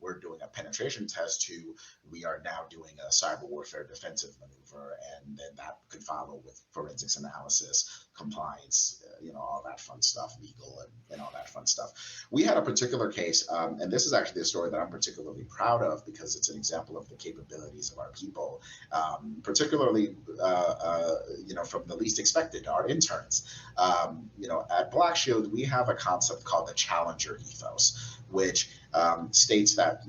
S3: we're doing a penetration test to we are now doing a cyber warfare defensive maneuver, and then that could follow with forensics analysis, compliance, all that fun stuff, legal, and all that fun stuff. We had a particular case, and this is actually a story that I'm particularly proud of because it's an example of the capabilities of our people, particularly from the least expected, our interns. At BlackShield, we have a concept called the challenger ethos, which states that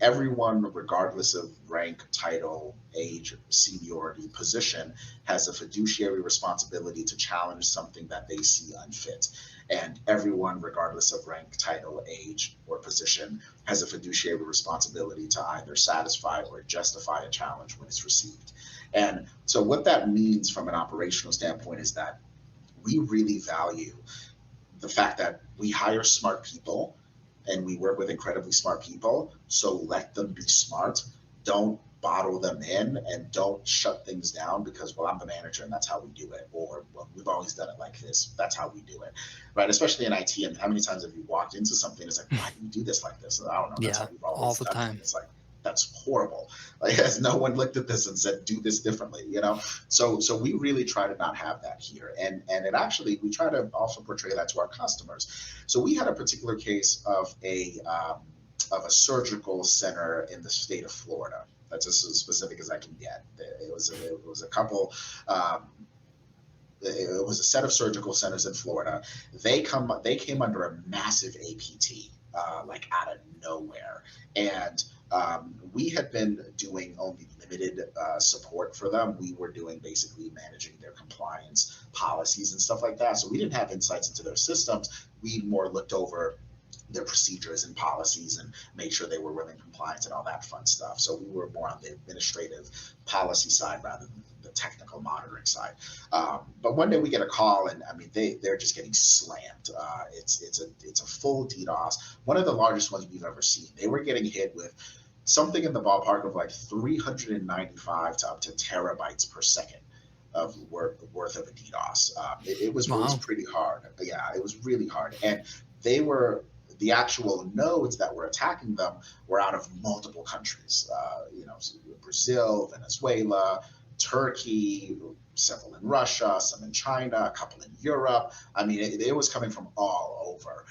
S3: everyone, regardless of rank, title, age, seniority, position, has a fiduciary responsibility to challenge something that they see unfit. And everyone, regardless of rank, title, age, or position, has a fiduciary responsibility to either satisfy or justify a challenge when it's received. And so, what that means from an operational standpoint is that we really value the fact that we hire smart people and we work with incredibly smart people. So let them be smart. Don't bottle them in and don't shut things down because, well, I'm the manager and that's how we do it. Or, well, we've always done it like this. That's how we do it. Right. Especially in IT. And how many times have you walked into something? It's like, why do you do this like this? And I don't know. That's how
S2: Yeah,
S3: we've
S2: all
S3: always
S2: the
S3: done it. And
S2: time.
S3: it's like, that's horrible. Like, has no one looked at this and said, do this differently? So we really try to not have that here. And it actually, we try to also portray that to our customers. So we had a particular case of a surgical center in the state of Florida. That's as specific as I can get. It was a couple. Um, it was a set of surgical centers in Florida. They came under a massive APT, like out of nowhere, and we had been doing only limited support for them. We were doing basically managing their compliance policies and stuff like that. So we didn't have insights into their systems. We more looked over their procedures and policies and made sure they were within compliance and all that fun stuff. So we were more on the administrative policy side rather than the technical monitoring side. But one day we get a call, and I mean they're just getting slammed. It's a full DDoS, one of the largest ones we've ever seen. They were getting hit with something in the ballpark of like 395 to up to terabytes per second of worth of a DDoS. It was
S2: Wow.
S3: pretty hard. Yeah, it was really hard, and they were the actual nodes that were attacking them were out of multiple countries. Brazil, Venezuela, Turkey, several in Russia, some in China, a couple in Europe. I mean, it was coming from all over.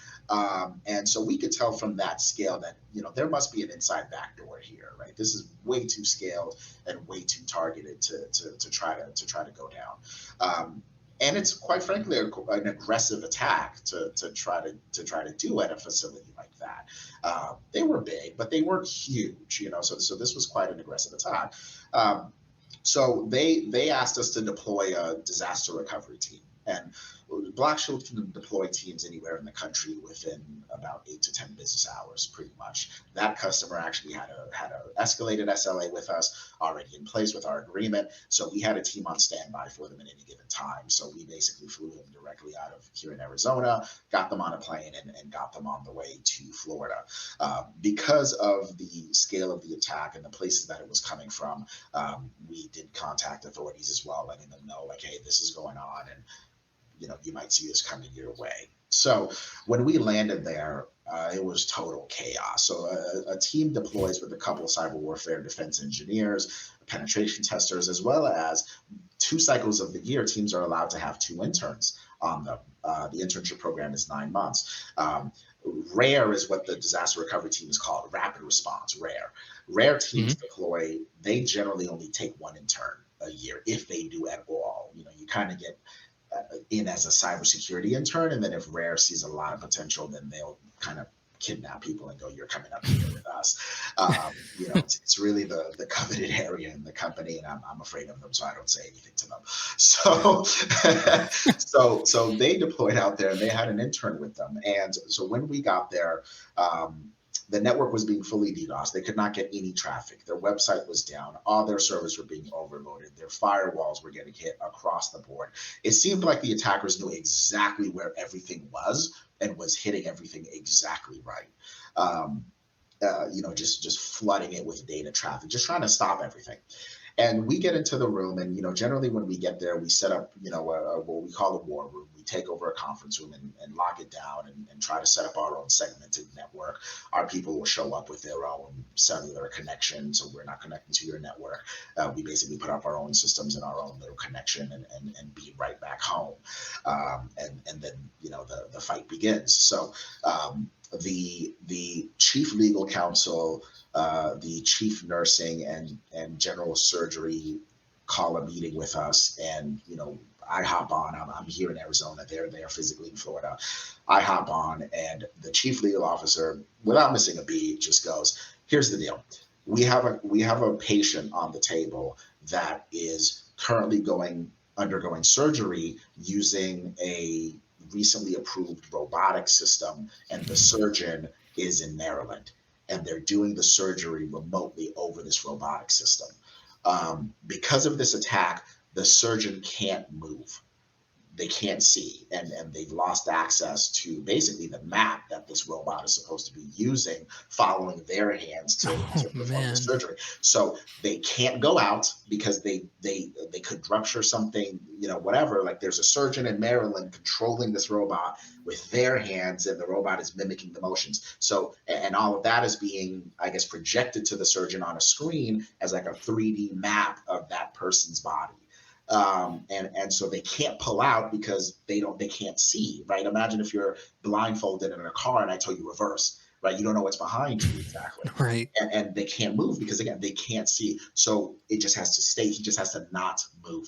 S3: And so we could tell from that scale that there must be an inside backdoor here, right? This is way too scaled and way too targeted to try to go down. And it's quite frankly an aggressive attack to try to do at a facility like that. They were big, but they weren't huge. So this was quite an aggressive attack. So they asked us to deploy a disaster recovery team, and BlackShield can deploy teams anywhere in the country within about 8 to 10 business hours, pretty much. That customer actually had a escalated SLA with us already in place with our agreement, so we had a team on standby for them at any given time. So we basically flew them directly out of here in Arizona, got them on a plane, and got them on the way to Florida. Because of the scale of the attack and the places that it was coming from, we did contact authorities as well, letting them know, like, hey, this is going on, and you might see this coming your way. So when we landed there, it was total chaos. So a team deploys with a couple of cyber warfare defense engineers, penetration testers, as well as 2 cycles of the year, teams are allowed to have 2 interns on them. The internship program is 9 months. Rare is what the disaster recovery team is called, rapid response, rare. Rare teams
S2: Hmm.
S3: deploy, they generally only take 1 intern a year, if they do at all. You kind of get in as a cybersecurity intern, and then if Rare sees a lot of potential, then they'll kind of kidnap people and go, "You're coming up here with us." It's really the coveted area in the company, and I'm afraid of them, so I don't say anything to them. So, so they deployed out there, and they had an intern with them, and so when we got there. The network was being fully DDoS. They could not get any traffic. Their website was down. All their servers were being overloaded. Their firewalls were getting hit across the board. It seemed like the attackers knew exactly where everything was and was hitting everything exactly right. Just flooding it with data traffic, just trying to stop everything. And we get into the room, and generally when we get there, we set up what we call a war room. We take over a conference room and lock it down and try to set up our own segmented network. Our people will show up with their own cellular connection, so we're not connecting to your network. We basically put up our own systems and our own little connection and be right back home. And then the fight begins. So the chief legal counsel, the chief nursing and general surgery call a meeting with us, and I hop on. I'm here in Arizona. They're physically in Florida. I hop on, and the chief legal officer, without missing a beat, just goes, "Here's the deal. We have a patient on the table that is currently undergoing surgery using a recently approved robotic system, and the surgeon is in Maryland, and they're doing the surgery remotely over this robotic system. Because of this attack, the surgeon can't move. They can't see, and they've lost access to basically the map that this robot is supposed to be using, following their hands to perform the surgery. So they can't go out because they could rupture something, whatever. Like, there's a surgeon in Maryland controlling this robot with their hands, and the robot is mimicking the motions. So, and all of that is being, I guess, projected to the surgeon on a screen as like a 3D map of that person's body. And so they can't pull out because they can't see, right? Imagine if you're blindfolded in a car and I tell you reverse, right? You don't know what's behind you exactly.
S2: Right.
S3: And they can't move because, again, they can't see. So it just has to stay. He just has to not move.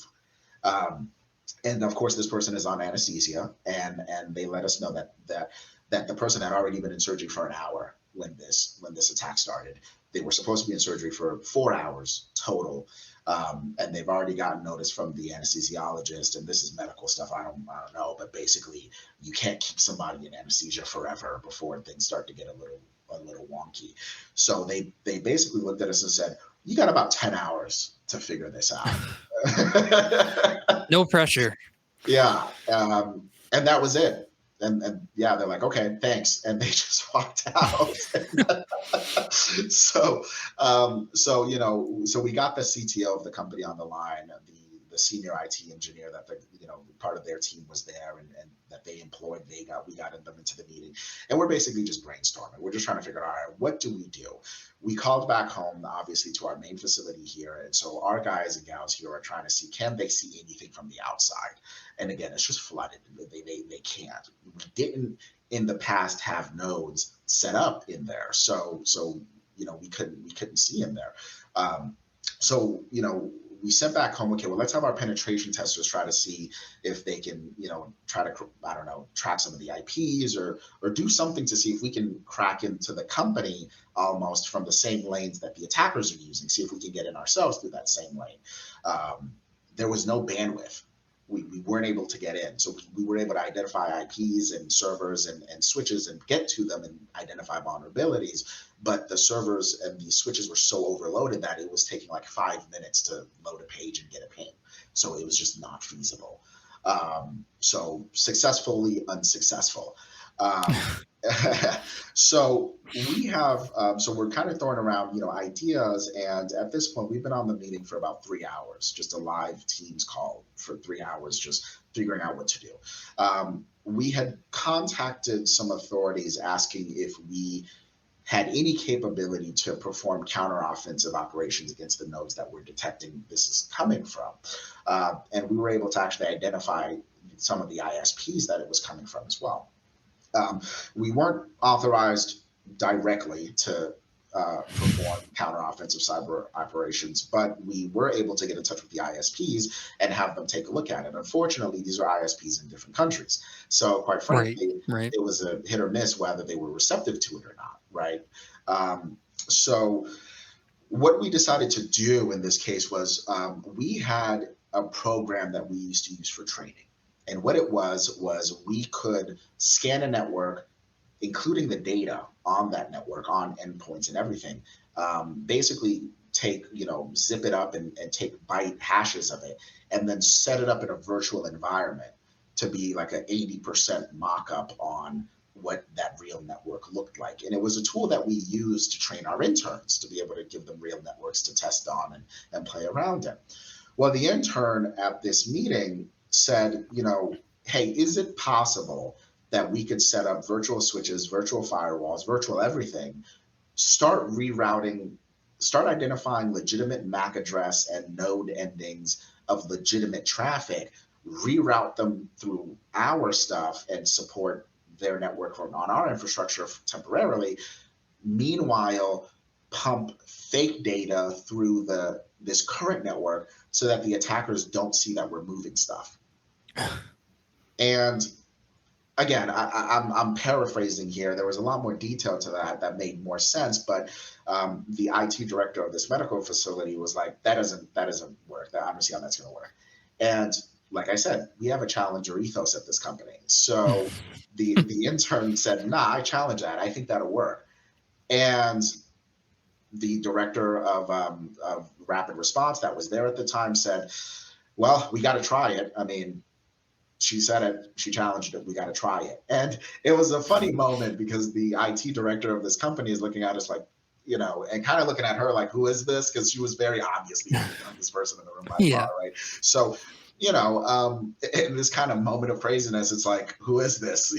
S3: And of course, this person is on anesthesia, and they let us know that the person had already been in surgery for an hour when this attack started. They were supposed to be in surgery for 4 hours total. And they've already gotten notice from the anesthesiologist, and this is medical stuff. I don't know, but basically, you can't keep somebody in anesthesia forever before things start to get a little wonky. So they basically looked at us and said, "You got about 10 hours to figure this out."
S2: No pressure.
S3: Yeah, and that was it. And yeah, they're like, "Okay, thanks," and they just walked out. So we got the CTO of the company on the line, the senior IT engineer that part of their team was there, and that they employed. We got them into the meeting, and we're basically just brainstorming. We're just trying to figure out, all right, what do we do? We called back home, obviously, to our main facility here, and so our guys and gals here are trying to see, can they see anything from the outside? And again, it's just flooded. They can't. We didn't in the past have nodes set up in there, so we couldn't see in there. We sent back home, okay, well, let's have our penetration testers try to see if they can, try to, I don't know, track some of the IPs or do something to see if we can crack into the company almost from the same lanes that the attackers are using, see if we can get in ourselves through that same lane. There was no bandwidth. We weren't able to get in. So we were able to identify IPs and servers and switches and get to them and identify vulnerabilities. But the servers and the switches were so overloaded that it was taking like 5 minutes to load a page and get a ping. So it was just not feasible. So successfully unsuccessful. So we have, so we're kind of throwing around, ideas. And at this point, we've been on the meeting for about 3 hours, just a live Teams call for 3 hours, just figuring out what to do. We had contacted some authorities asking if we had any capability to perform counteroffensive operations against the nodes that we're detecting this is coming from. And we were able to actually identify some of the ISPs that it was coming from as well. We weren't authorized directly to perform counteroffensive cyber operations, but we were able to get in touch with the ISPs and have them take a look at it. Unfortunately, these are ISPs in different countries. So quite frankly,
S2: right.
S3: It was a hit or miss whether they were receptive to it or not, right? So what we decided to do in this case was we had a program that we used to use for training. And what it was we could scan a network including the data on that network, on endpoints and everything, basically take, zip it up and take byte hashes of it, and then set it up in a virtual environment to be like an 80% mock-up on what that real network looked like. And it was a tool that we used to train our interns to be able to give them real networks to test on and play around in. Well, the intern at this meeting said, hey, is it possible that we could set up virtual switches, virtual firewalls, virtual everything, start rerouting, start identifying legitimate MAC address and node endings of legitimate traffic, reroute them through our stuff and support their network on our infrastructure temporarily. Meanwhile, pump fake data through this current network so that the attackers don't see that we're moving stuff. And again, I'm paraphrasing here. There was a lot more detail to that made more sense, but the IT director of this medical facility was like, that doesn't work. I don't see how that's going to work. And like I said, we have a challenger ethos at this company. So the intern said, nah, I challenge that. I think that'll work. And the director of rapid response that was there at the time said, well, we got to try it. I mean, she said it, she challenged it, we got to try it. And it was a funny moment because the IT director of this company is looking at us like, and kind of looking at her like, who is this? Because she was very obviously the youngest person in the room by far, right? So, in this kind of moment of craziness, it's like, who is this?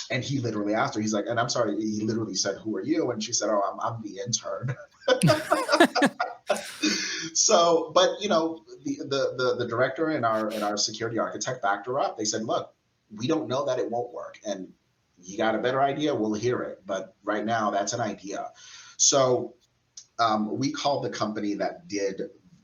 S3: And he literally asked her, he's like, and I'm sorry, he literally said, who are you? And she said, oh, I'm the intern. So, but the director and our security architect backed her up. They said, look, we don't know that it won't work. And you got a better idea, we'll hear it. But right now, that's an idea. So we called the company that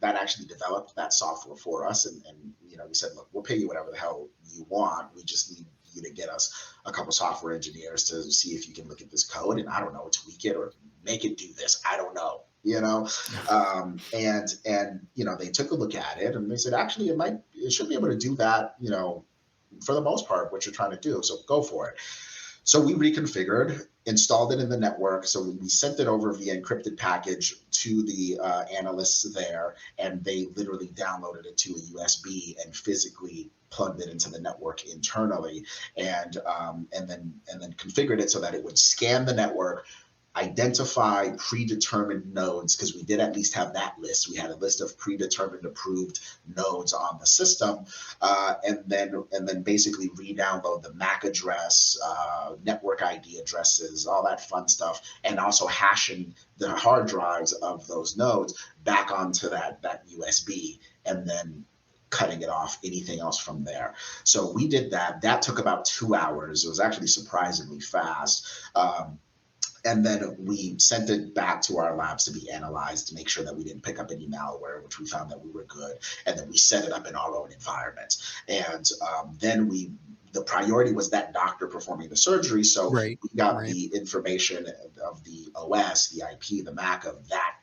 S3: actually developed that software for us. And we said, look, we'll pay you whatever the hell you want. We just need you to get us a couple software engineers to see if you can look at this code and, I don't know, tweak it or make it do this. I don't know. And they took a look at it and they said, actually, it should be able to do that, for the most part, what you're trying to do. So go for it. So we reconfigured, installed it in the network. So we sent it over via encrypted package to the analysts there, and they literally downloaded it to a USB and physically plugged it into the network internally, and then configured it so that it would scan the network, identify predetermined nodes, because we did at least have that list. We had a list of predetermined approved nodes on the system, and then basically re-download the MAC address, network ID addresses, all that fun stuff, and also hashing the hard drives of those nodes back onto that USB, and then cutting it off, anything else from there. So we did that. That took about 2 hours. It was actually surprisingly fast. And then we sent it back to our labs to be analyzed to make sure that we didn't pick up any malware, which we found that we were good. And then we set it up in our own environment. And then the priority was that doctor performing the surgery. So we got the information of the OS, the IP, the MAC of that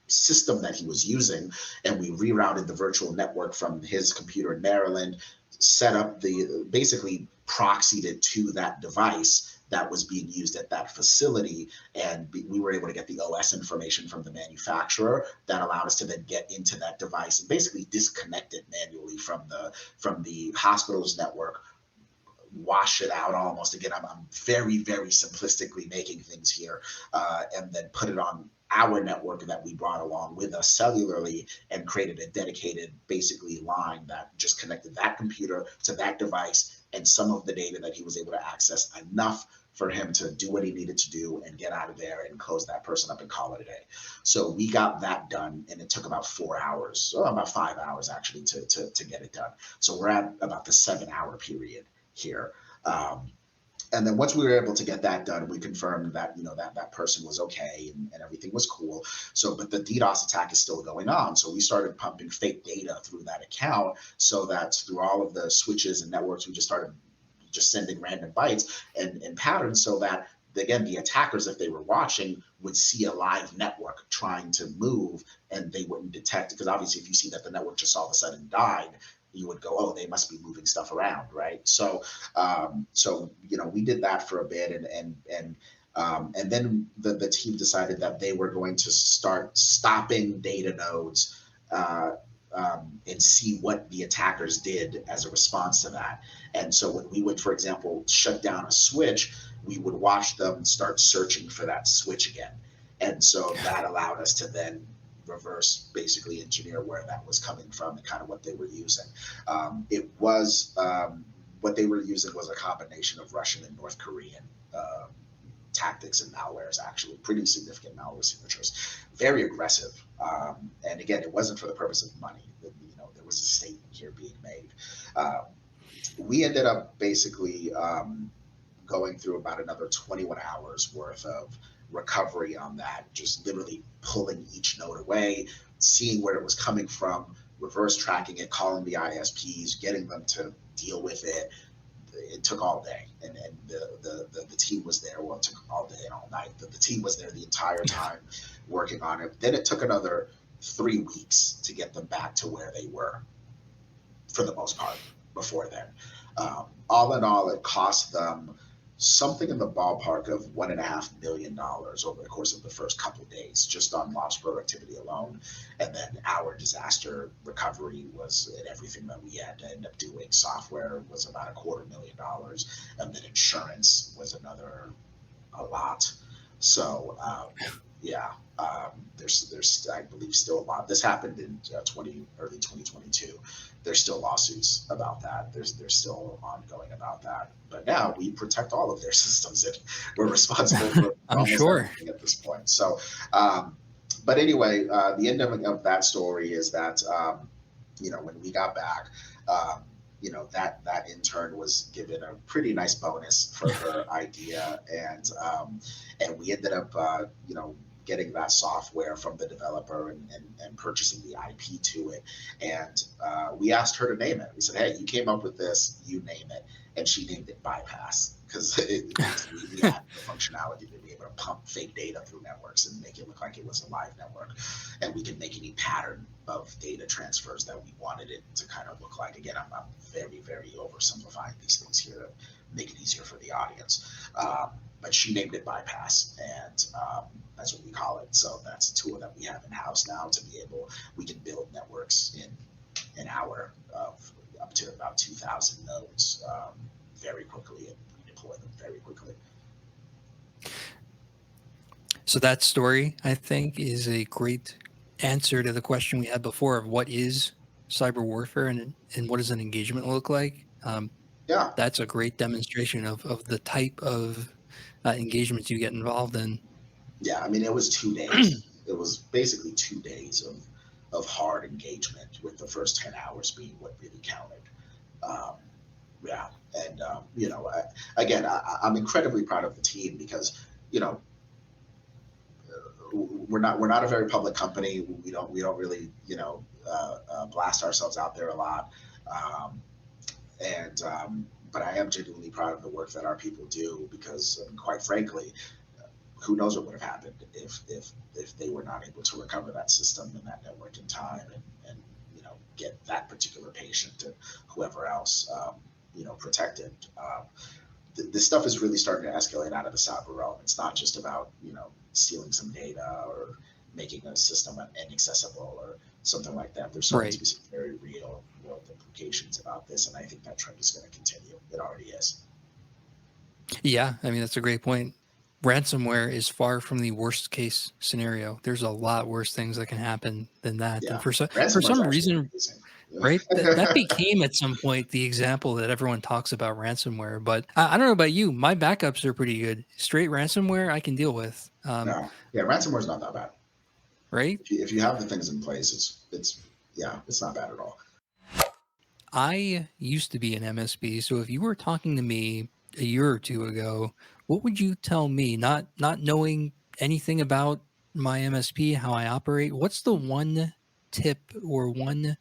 S3: system that he was using. And we rerouted the virtual network from his computer in Maryland, set up basically proxied it to that device that was being used at that facility, and we were able to get the OS information from the manufacturer that allowed us to then get into that device and basically disconnect it manually from the hospital's network, wash it out almost. Again, I'm very, very simplistically making things here, and then put it on our network that we brought along with us cellularly, and created a dedicated basically line that just connected that computer to that device and some of the data that he was able to access enough for him to do what he needed to do and get out of there and close that person up and call it a day. So we got that done, and it took about 4 hours, or about 5 hours actually, to get it done. So we're at about the 7-hour period here. And then once we were able to get that done, we confirmed that that person was okay and everything was cool. So, but the DDoS attack is still going on. So we started pumping fake data through that account, so that through all of the switches and networks, we just started sending random bytes and patterns, so that again, the attackers, if they were watching, would see a live network trying to move, and they wouldn't detect, because obviously if you see that the network just all of a sudden died, you would go, oh, they must be moving stuff around, right? So, we did that for a bit, and then the team decided that they were going to start stopping data nodes. And see what the attackers did as a response to that. And so when we would, for example, shut down a switch, we would watch them start searching for that switch again. And so that allowed us to then reverse basically engineer where that was coming from and kind of what they were using. What they were using was a combination of Russian and North Korean tactics and malwares, actually pretty significant malware signatures, very aggressive. And again, it wasn't for the purpose of money. There was a statement here being made. We ended up basically going through about another 21 hours worth of recovery on that, just literally pulling each node away, seeing where it was coming from, reverse tracking it, calling the ISPs, getting them to deal with it. It took all day, and the team was there. Well, it took all day and all night. The team was there the entire time working on it. Then it took another 3 weeks to get them back to where they were, for the most part, before then. All in all, it cost them something in the ballpark of $1.5 million over the course of the first couple of days, just on lost productivity alone. And then our disaster recovery was, and everything that we had to end up doing, software was about $250,000, and then insurance was a lot. So there's I believe still a lot. This happened in early 2022. There's still lawsuits about that. There's still ongoing about that. But now we protect all of their systems, and we're responsible for
S2: I'm
S3: almost
S2: sure.
S3: everything at this point. So, but anyway, the end of that story is that when we got back, that intern was given a pretty nice bonus for her idea, and we ended up getting that software from the developer and purchasing the IP to it. And we asked her to name it. We said, hey, you came up with this, you name it. And she named it Bypass, because we had the functionality to be able to pump fake data through networks and make it look like it was a live network. And we could make any pattern of data transfers that we wanted it to kind of look like. Again, I'm very, very oversimplifying these things here to make it easier for the audience. But she named it Bypass, and that's what we call it. So that's a tool that we have in house now to be able. We can build networks in an hour of up to about 2,000 nodes very quickly, and we deploy them very quickly.
S2: So that story, I think, is a great answer to the question we had before of what is cyber warfare and what does an engagement look like.
S3: Yeah,
S2: that's a great demonstration of the type of engagements you get involved in.
S3: Yeah, I mean, it was 2 days. It was basically 2 days of hard engagement, with the first 10 hours being what really counted. Yeah, and I'm incredibly proud of the team, because we're not a very public company. We don't really blast ourselves out there a lot, but I am genuinely proud of the work that our people do, because quite frankly, who knows what would have happened if they were not able to recover that system and that network in time, and get that particular patient and whoever else protected. This stuff is really starting to escalate out of the cyber realm. It's not just about stealing some data or making a system inaccessible or something like that. There's starting to be some very real world implications about this, and I think that trend is going to continue. It already is.
S2: Yeah, I mean, that's a great point. Ransomware is far from the worst case scenario. There's a lot worse things that can happen than that.
S3: Yeah.
S2: And for some reason, right, that became at some point the example that everyone talks about ransomware. But I don't know about you. My backups are pretty good. Straight ransomware I can deal with.
S3: No. Yeah, ransomware is not that bad.
S2: Right?
S3: If you have the things in place, it's not bad at all.
S2: I used to be an MSP, so if you were talking to me a year or two ago, what would you tell me? Not knowing anything about my MSP, how I operate, what's the one tip or one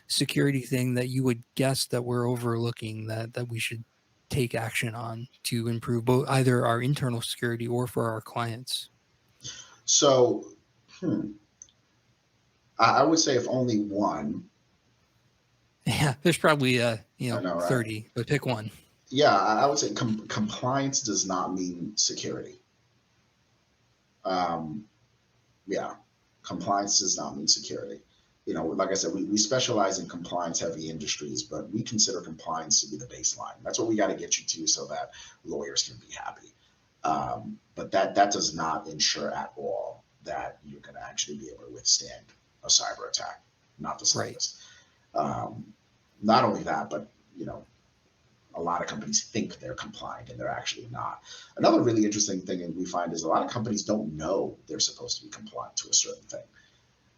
S2: security thing that you would guess that we're overlooking that we should take action on to improve both either our internal security or for our clients?
S3: So, I would say if only one,
S2: Yeah, there's probably
S3: I know, right?
S2: 30, but pick one.
S3: Yeah, I would say compliance does not mean security. Um, yeah, compliance does not mean security. Like I said, we specialize in compliance heavy industries, but we consider compliance to be the baseline. That's what we got to get you to so that lawyers can be happy. But that does not ensure at all that you're going to actually be able to withstand a cyber attack, not the
S2: Right.
S3: slightest. Um, Not only that, but you know, a lot of companies think they're compliant and they're actually not. Another really interesting thing we find is a lot of companies don't know they're supposed to be compliant to a certain thing.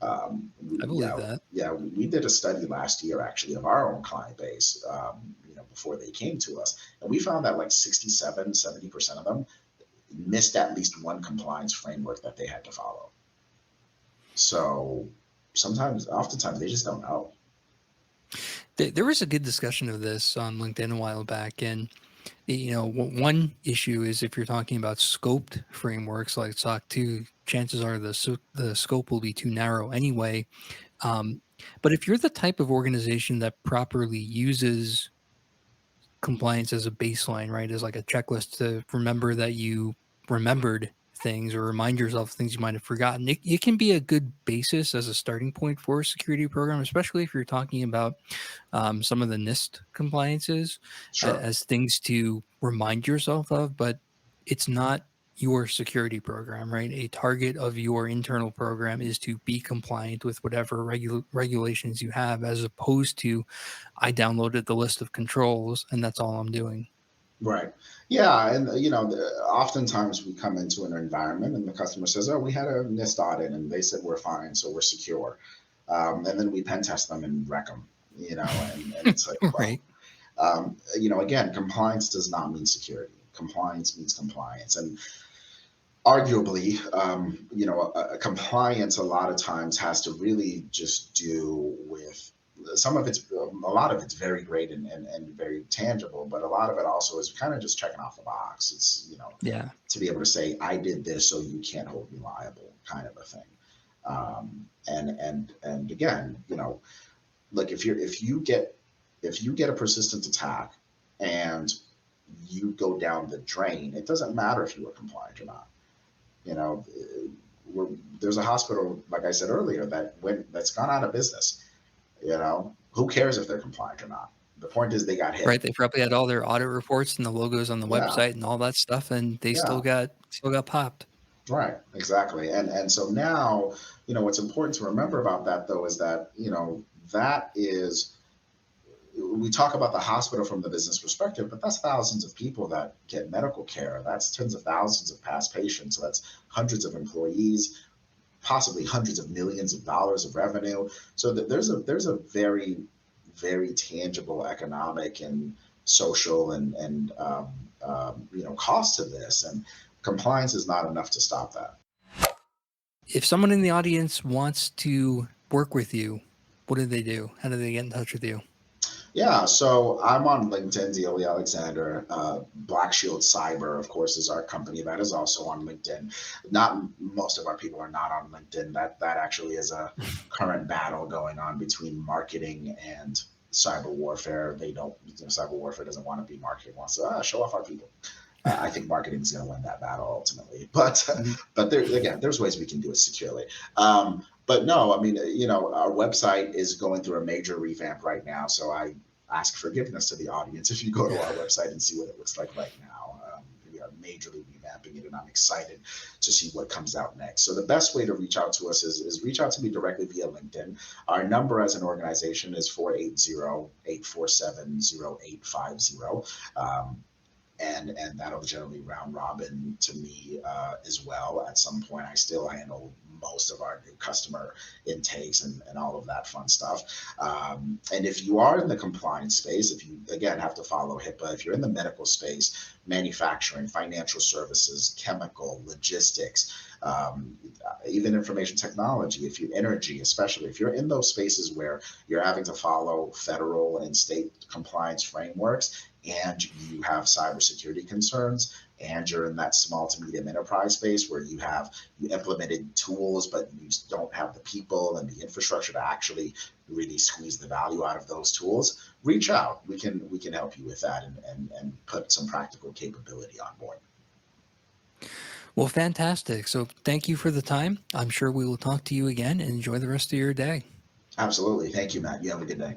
S2: I believe
S3: Yeah,
S2: that.
S3: yeah, we did a study last year actually of our own client base, before they came to us, and we found that like 67, 70% of them missed at least one compliance framework that they had to follow. So oftentimes, they just don't know.
S2: There was a good discussion of this on LinkedIn a while back, and one issue is if you're talking about scoped frameworks like SOC 2, chances are the scope will be too narrow anyway. Um, but if you're the type of organization that properly uses compliance as a baseline, right, as like a checklist to remember that you remembered things or remind yourself of things you might have forgotten, it can be a good basis as a starting point for a security program, especially if you're talking about some of the NIST compliances
S3: Sure.
S2: as things to remind yourself of, but it's not your security program, right? A target of your internal program is to be compliant with whatever regulations you have, as opposed to I downloaded the list of controls and that's all I'm doing.
S3: Right. Yeah, and oftentimes we come into an environment and the customer says, "Oh, we had a NIST audit and they said we're fine, so we're secure," and then we pen test them and wreck them. And it's like, well,
S2: Right.
S3: again, compliance does not mean security. Compliance means compliance, and arguably, a compliance a lot of times has to really just do with a lot of it's very great and very tangible, but a lot of it also is kind of just checking off the box. It's,
S2: Yeah.
S3: to be able to say, I did this, so you can't hold me liable, kind of a thing. And again, look, if you get a persistent attack and you go down the drain, it doesn't matter if you were compliant or not. You know, there's a hospital, like I said earlier, that's gone out of business. Who cares if they're compliant or not? The point is they got hit.
S2: Right. They probably had all their audit reports and the logos on the
S3: Yeah,
S2: website and all that stuff, and they
S3: yeah,
S2: still got popped.
S3: right, exactly. And so now, what's important to remember about that though is that that is, we talk about the hospital from the business perspective, but that's thousands of people that get medical care. That's tens of thousands of past patients. So that's hundreds of employees, possibly hundreds of millions of dollars of revenue. So that there's a very, very tangible economic and social and cost to this, and compliance is not enough to stop that.
S2: If someone in the audience wants to work with you, what do they do? How do they get in touch with you?
S3: Yeah, so I'm on LinkedIn, Dioly Alexandre. BlackShield Cyber, of course, is our company that is also on LinkedIn. Not most of our people are not on LinkedIn. That actually is a current battle going on between marketing and cyber warfare. They don't, cyber warfare doesn't want to be marketing, wants to show off our people. I think marketing is going to win that battle ultimately, but
S2: Mhm.
S3: but there again, there's ways we can do it securely. But no, I mean, our website is going through a major revamp right now, so I ask forgiveness to the audience if you go to our website and see what it looks like right now. We are majorly revamping it, and I'm excited to see what comes out next. So the best way to reach out to us is reach out to me directly via LinkedIn. Our number as an organization is 480-847-0850. And that'll generally round robin to me as well. At some point, I still handle most of our new customer intakes and all of that fun stuff. And if you are in the compliance space, if you again have to follow HIPAA, if you're in the medical space, manufacturing, financial services, chemical, logistics, even information technology, if you energy, especially if you're in those spaces where you're having to follow federal and state compliance frameworks, and you have cybersecurity concerns, and you're in that small to medium enterprise space where you implemented tools, but you just don't have the people and the infrastructure to actually really squeeze the value out of those tools, reach out. We can help you with that and put some practical capability on board.
S2: Well, fantastic. So thank you for the time. I'm sure we will talk to you again and enjoy the rest of your day.
S3: Absolutely. Thank you, Matt. You have a good day.